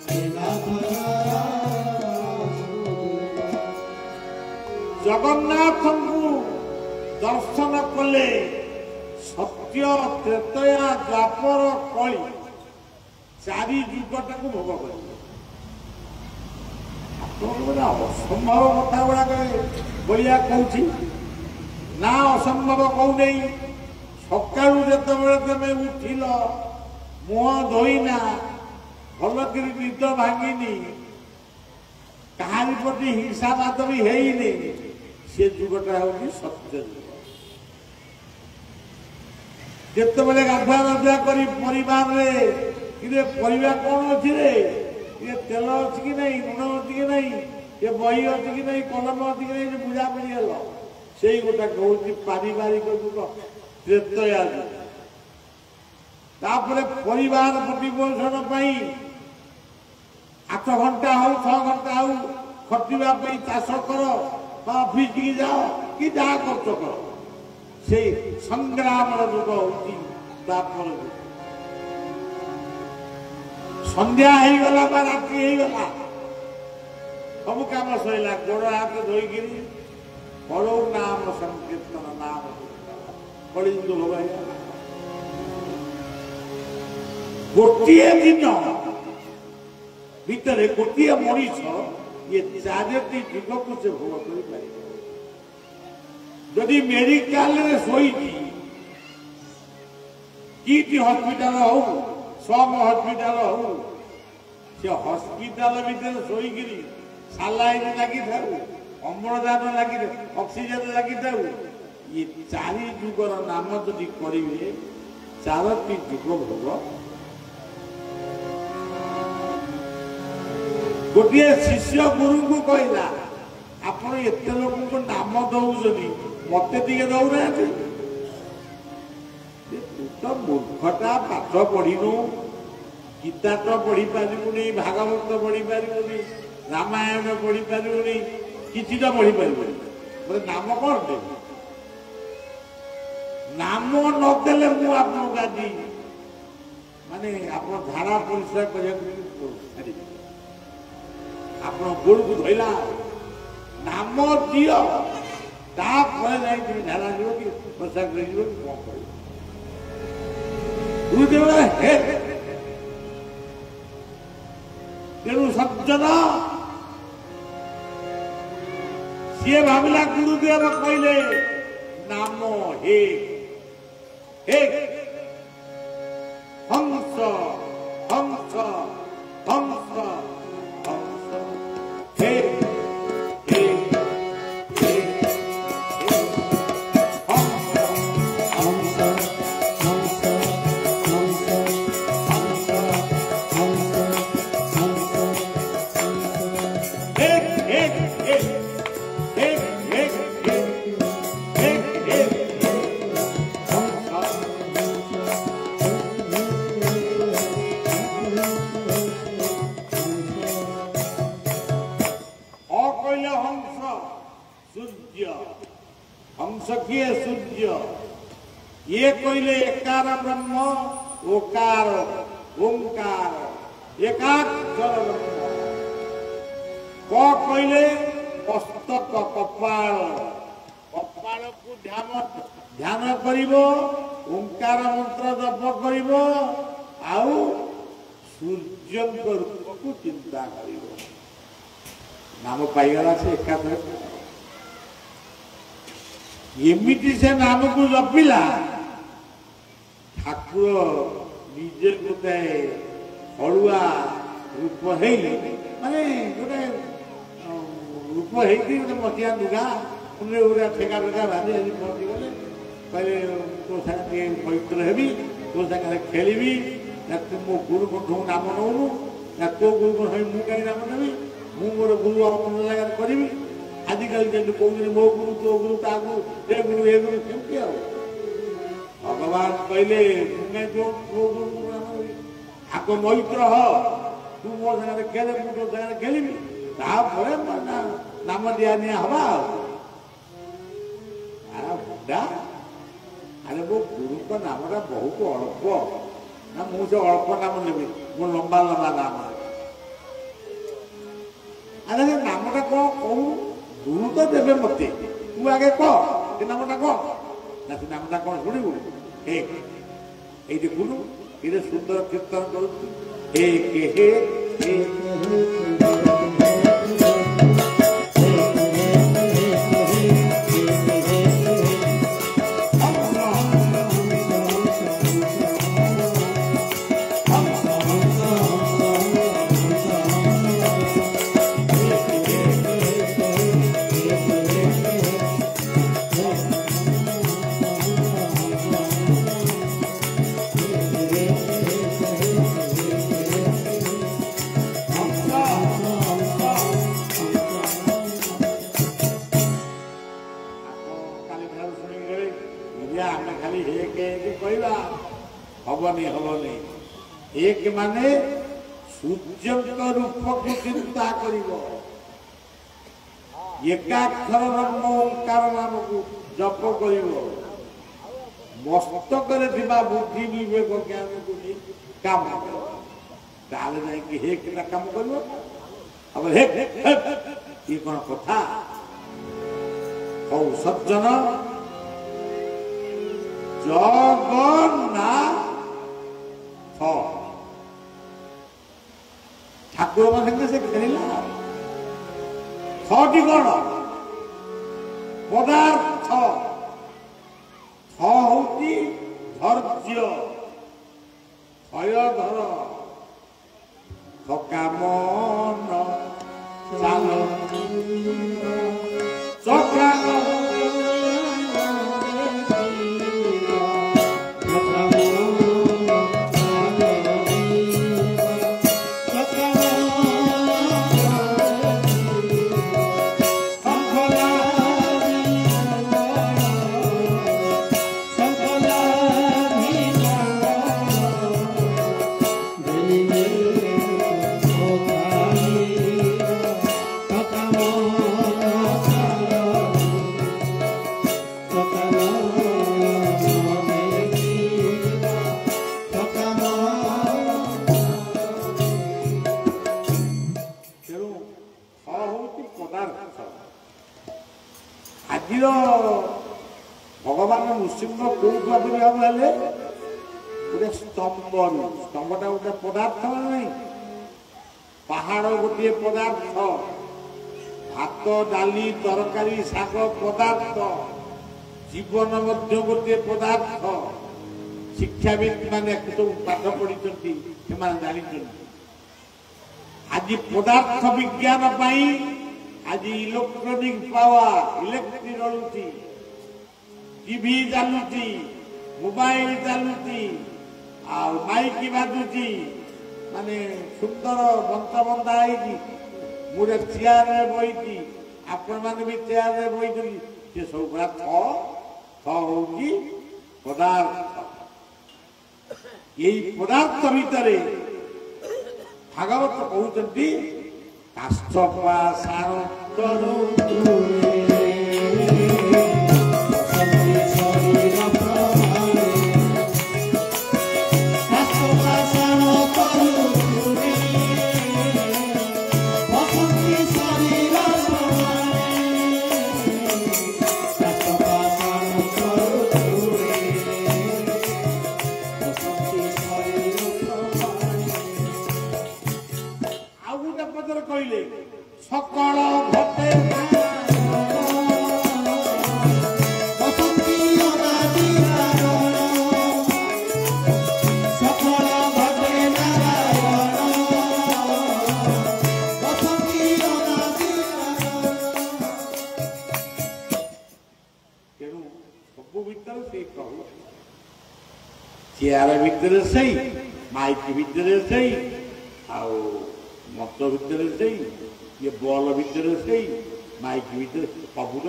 [SPEAKER 2] हे नाथ नारायण
[SPEAKER 1] जगन्नाथ दर्शन कले सत्य त्रेतया द्वापर कली चारि जुगटा को भोग कर असंभव कथा गुड़ा बढ़िया कहूँ ना असंभव कहू नहीं सका जिते तुम उठिल मुह धोईना भलक निद भांगिनी कहानी प्रति हिंसाबाद भी है से जुगटा हूँ सत्य जुग जिते बड़े गाधुआ गाधुआ कर परिवार परिवार कौन अच्छी रे ये तेल अच्छी कि नहीं लुण अच्छी कि नहीं ये बही अच्छी कि नहीं कलम अच्छी कि नहीं बुझा पड़गल से गोटा कहूँ पारिवारिक जुग त्रेतया जुग तापर परिवार प्रतिपोषण 8 घंटा हो 6 घंटा हो खटिया चाष कर ऑफिस की जाओ कि जहाँ खर्च कर से संग्राम जुग होती संध्या हो गला राति हो गला सब काम सरला गोड़ हाथ धोईक पड़ो नाम संकीर्तन नाम कलिंग भोग गोटे दिन भितर गोटे मनीष ये 4टी जुग को से भोग कर जदि मेडिकल शोटी हस्पिटाल हो सम हस्पिटाल हो से हस्पिटाल भितर शोकरी सालाइन लगी था अम्लजान लगी ऑक्सीजन लगी था ये 4 जुगर नाम जदि करेंगे 4टी जुग भोग गोटे शिष्य गुरु को कहला आपण एते लोक को नाम दौचनी मत दौना तो मूर्खटा पाठ पढ़ीनु गीता तो पढ़ी पारूनी भागवत पढ़ी पारूनी रामायण पढ़ी पारूनी किसी तो पढ़ी पारूनी मतलब नाम कौन दे नाम नदेले मु आज माने आप धारा परिश्रा कर आप गोड़ को धोला नाम दियो झाड़ा जीव कि प्रसाद गुरुदेव हे तेणु सज्जन सी भाविला गुरुदेव कहले नाम हे हे हंस हंस हंस हे हे हे हंस
[SPEAKER 2] हंस हंस हंस हंस हंस हंस
[SPEAKER 1] हे हे हे हे हे हे हे हंस किए सूर्य ये कहले एकार ब्रह्म ओकार ओंकार एकाक्षर ब्रह्म कहले मस्तक कपाल कपाल को ध्यान करिवो ओंकार मंत्र जप करिवो आउ सूर्य रूप को चिंता करिवो नाम पाईगला से एकाथरे एमिति से नाम को जपिला ठाकुर निजे गोटे हलुआ रूप है माने गोटे रूप है गोटे मटिया लुगा उन्हें गोटे ठेका फेका बांधि आज पहुँची गले कहले तो सागे पवित्र हेबी तो सागे खेलिबी ना तू मो गुरु को नाम नौनु ना तो गुरु को मु कहीं नाम नेबी मु मोर गुरु अपन जगह करी आजिकल जेन कहते मो गुरु तो गुरु ता गुरु ए गुरु केमती आ भगवान कहले तुमे जो गुरु नाम आको मैत्र हो तू मो जगह खेले मु तो जगह खेलिबी तापर नाम दिया निया हवा अरे मो गुरु का नाम बहुत अल्प ना मुझे अल्प नाम नेबी मो लंबा लंबा नाम अरे नामटा कौन कहू गुरु तो देवे मत तू आगे कह नामटा कह ना तू नामटा कौन शुणु ये गुरु ये सुंदर कीर्तन कर हबनी हबनी एक माने सूर्य रूप को चिंता करिवो एकाक्षर ब्रह्म ओंकार नाम को जप करिवो मस्तक बुद्धि विवेक ज्ञान को काम ताले नहीं कि हे केटा काम करिवो अब हे ये कौन कथा औ सज्जन जगन्नाथ ठाकुर मान से खेला छटी कौन पदार्थ हूँ धैर्य भयधर थका मन चका भगवान नृसिंह कौट आविर्भाव हेले गोटे स्तंभ स्तंभटा गोटे पदार्थ नहीं पहाड़ गोटे पदार्थ भात डाली तरकारी शाग पदार्थ जीवन मध्य गोटे पदार्थ शिक्षाविद माने सब पाठ पढ़ी जानी आज पदार्थ विज्ञान आज इलेक्ट्रोनिक पावर इलेक्ट्रिक चलुची टीवी चलुची मोबाइल चलुची माइक बाजुची माने सुंदर बंता बंधा मुझे चेयर बही आपण मैंने भी चेयर बही से सब हूँ पदार्थ यही पदार्थ भितर भागवत कहते काष्ठपा सारंतनु
[SPEAKER 2] बसंती
[SPEAKER 1] সকল ঘটে
[SPEAKER 2] বসন্তি অনাদি কারণ সকল ঘটে নারায়ণ বসন্তি অনাদি কারণ
[SPEAKER 1] ତେଣୁ ସବୁ ଭିତରେ ସେଇ ପ୍ରଭୁ ଚେୟାର ଭିତରେ ସେଇ ମାଇକ ଭିତରେ ସେଇ ଆଉ ମତ ଭିତରେ ସେଇ ଇଏ ବଲ ଭିତରେ ସେଇ ମାଇକ ଭିତରେ ସବୁ ତ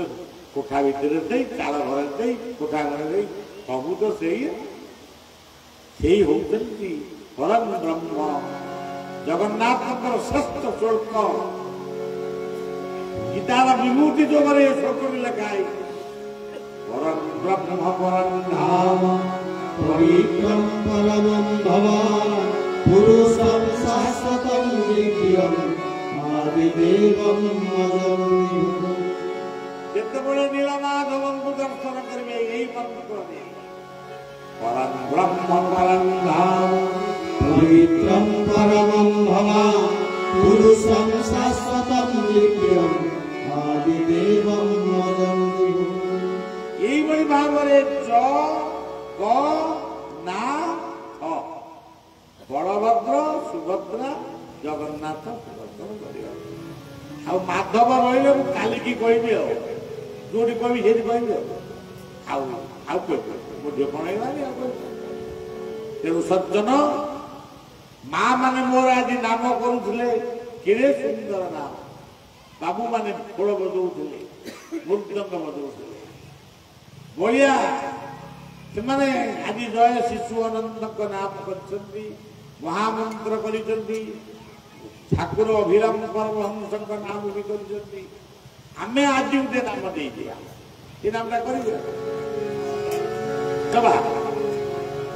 [SPEAKER 1] କୋଠା ଭିତରେ ସେଇ ଚାଳ ଘରେ ସେଇ କୋଠା ଘରେ ସେଇ ସବୁ ତ ସେଇ ହଉଛନ୍ତି ପରମ ବ୍ରହ୍ମ ଜଗନ୍ନାଥଙ୍କର ଶ୍ରେଷ୍ଠ ଶ୍ଳୋକ ଗୀତାର ବିଭୂତି ଯୋଗରେ ଏ ଶ୍ଳୋକଟି ଲେଖା ହେଇଛି ପରମ ବ୍ରହ୍ମ ପରମ ଧାମ
[SPEAKER 2] पवित्रं परमं भवान् पुरुषं शाश्वतं दिव्यम् आदिदेवं मदन्ति
[SPEAKER 1] ଯେତେବେଳେ ନୀଳମାଧବଙ୍କୁ ଦର୍ଶନ କରିବେ ଏଇ ମନ୍ତ୍ରରେ ପରମ ବ୍ରହ୍ମ ପରମ ଧାମ
[SPEAKER 2] पवित्रं परमं भवान् पुरुषं शाश्वतं दिव्यम् आदिदेवं मदन्ति
[SPEAKER 1] এইଭଳି ଭାବରେ ଜ ଗ ନା ଥ ବଳଭଦ୍ର ସୁଭଦ୍ରା ଜଗନ୍ନାଥ ଦର୍ଶନ କରିବା ଆଉ ମାଧବ ରହିଲେ ମୁଁ କାଲିକି କହିବି ଆଉ ଯୋଉଠି କହିବି ସେଇଠି କହିବି ଆଉ ଆଉ କହିବି ମୋ ଝିଅ କଣ ହେଇଗଲାନି ଆଉ କହିବି ତେଣୁ ସଜ୍ଜନ ମା ମାନେ ମୋର ଆଜି ନାମ କରୁଥିଲେ କେଡ଼େ ସୁନ୍ଦର ନାମ ବାବୁ ମାନେ ଖୋଳ ବଜଉଥିଲେ ମୃଦଙ୍ଗ ବଜଉଥିଲେ ବଳିଆ ସେମାନେ ଆଜି ଜୟ ଶିଶୁ ଅନନ୍ତଙ୍କ ନାମ କରିଛନ୍ତି ମହାମନ୍ତ୍ର କରିଛନ୍ତି ଠାକୁର ଅଭିରାମ ପରମହଂସଙ୍କ ନାମ ବି କରିଛନ୍ତି ଆମେ ଆଜି ଗୋଟେ ନାମ ଦେଇଥିବା ଏ ନାମଟା କରିବା ସଭା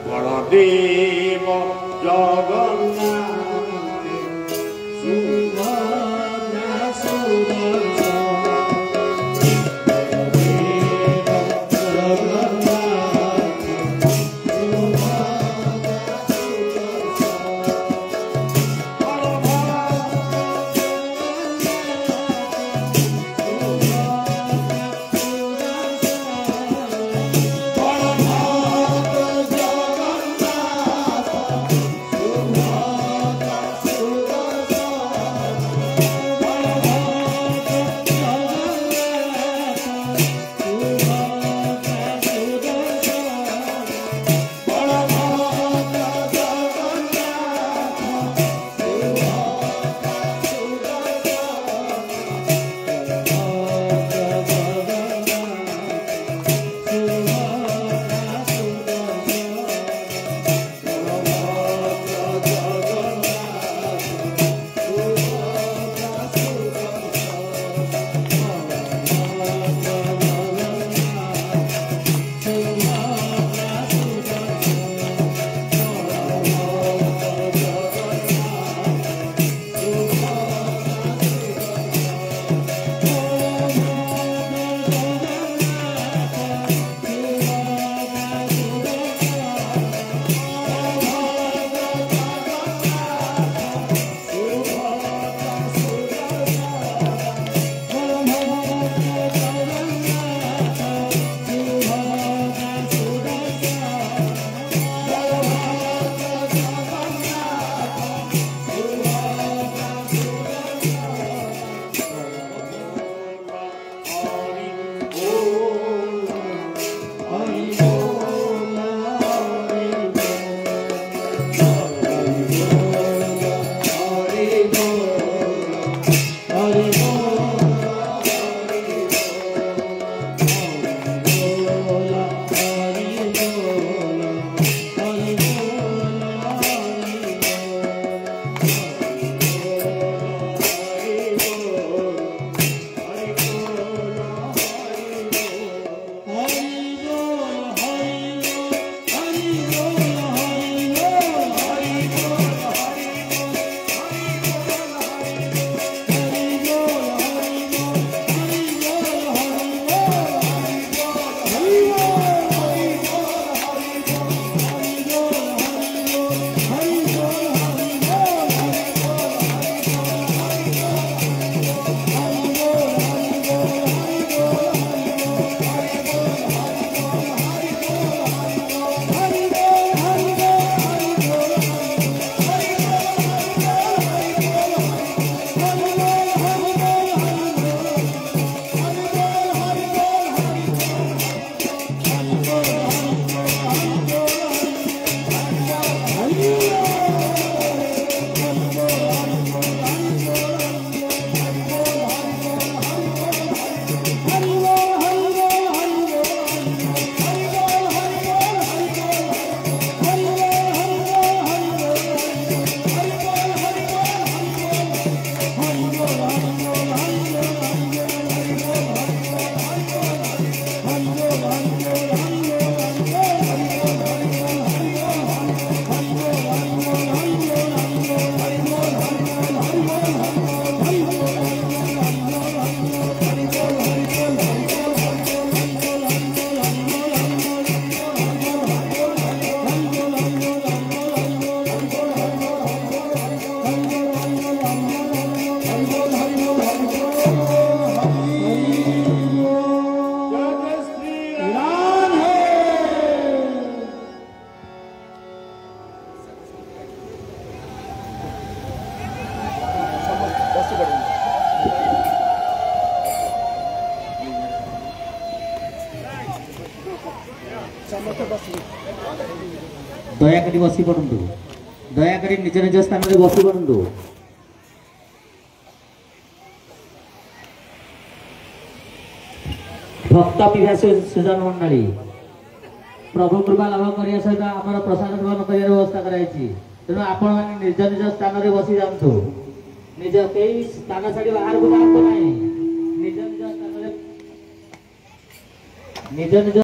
[SPEAKER 1] ବଳଦେବ ଜଗନ୍ନାଥ
[SPEAKER 2] सुभद्रा सुदर्शन
[SPEAKER 3] ଦୟାକରି ବସି ପଡ଼ନ୍ତୁ। ଦୟାକରି ନିଜ ନିଜ ସ୍ଥାନରେ ବସି ପଡ଼ନ୍ତୁ। ଭକ୍ତ ପିଭାସ ସୁଜନ ମଣ୍ଡଳୀ ପ୍ରଭୁ କୃପା ଲାଭ କରିବା ସହିତ ଆମର ପ୍ରସାଦ ଗ୍ରହଣ କରିବାର ବ୍ୟବସ୍ଥା କରାଯାଇଛି। ତେଣୁ ଆପଣମାନେ ନିଜ ନିଜ ସ୍ଥାନରେ ବସି ଯାଆନ୍ତୁ। ନିଜ କେହି ସ୍ଥାନ ଛାଡ଼ି ବାହାରକୁ ଯାଆନ୍ତୁ ନାହିଁ। ନିଜ ନିଜ ସ୍ଥାନରେ ନିଜ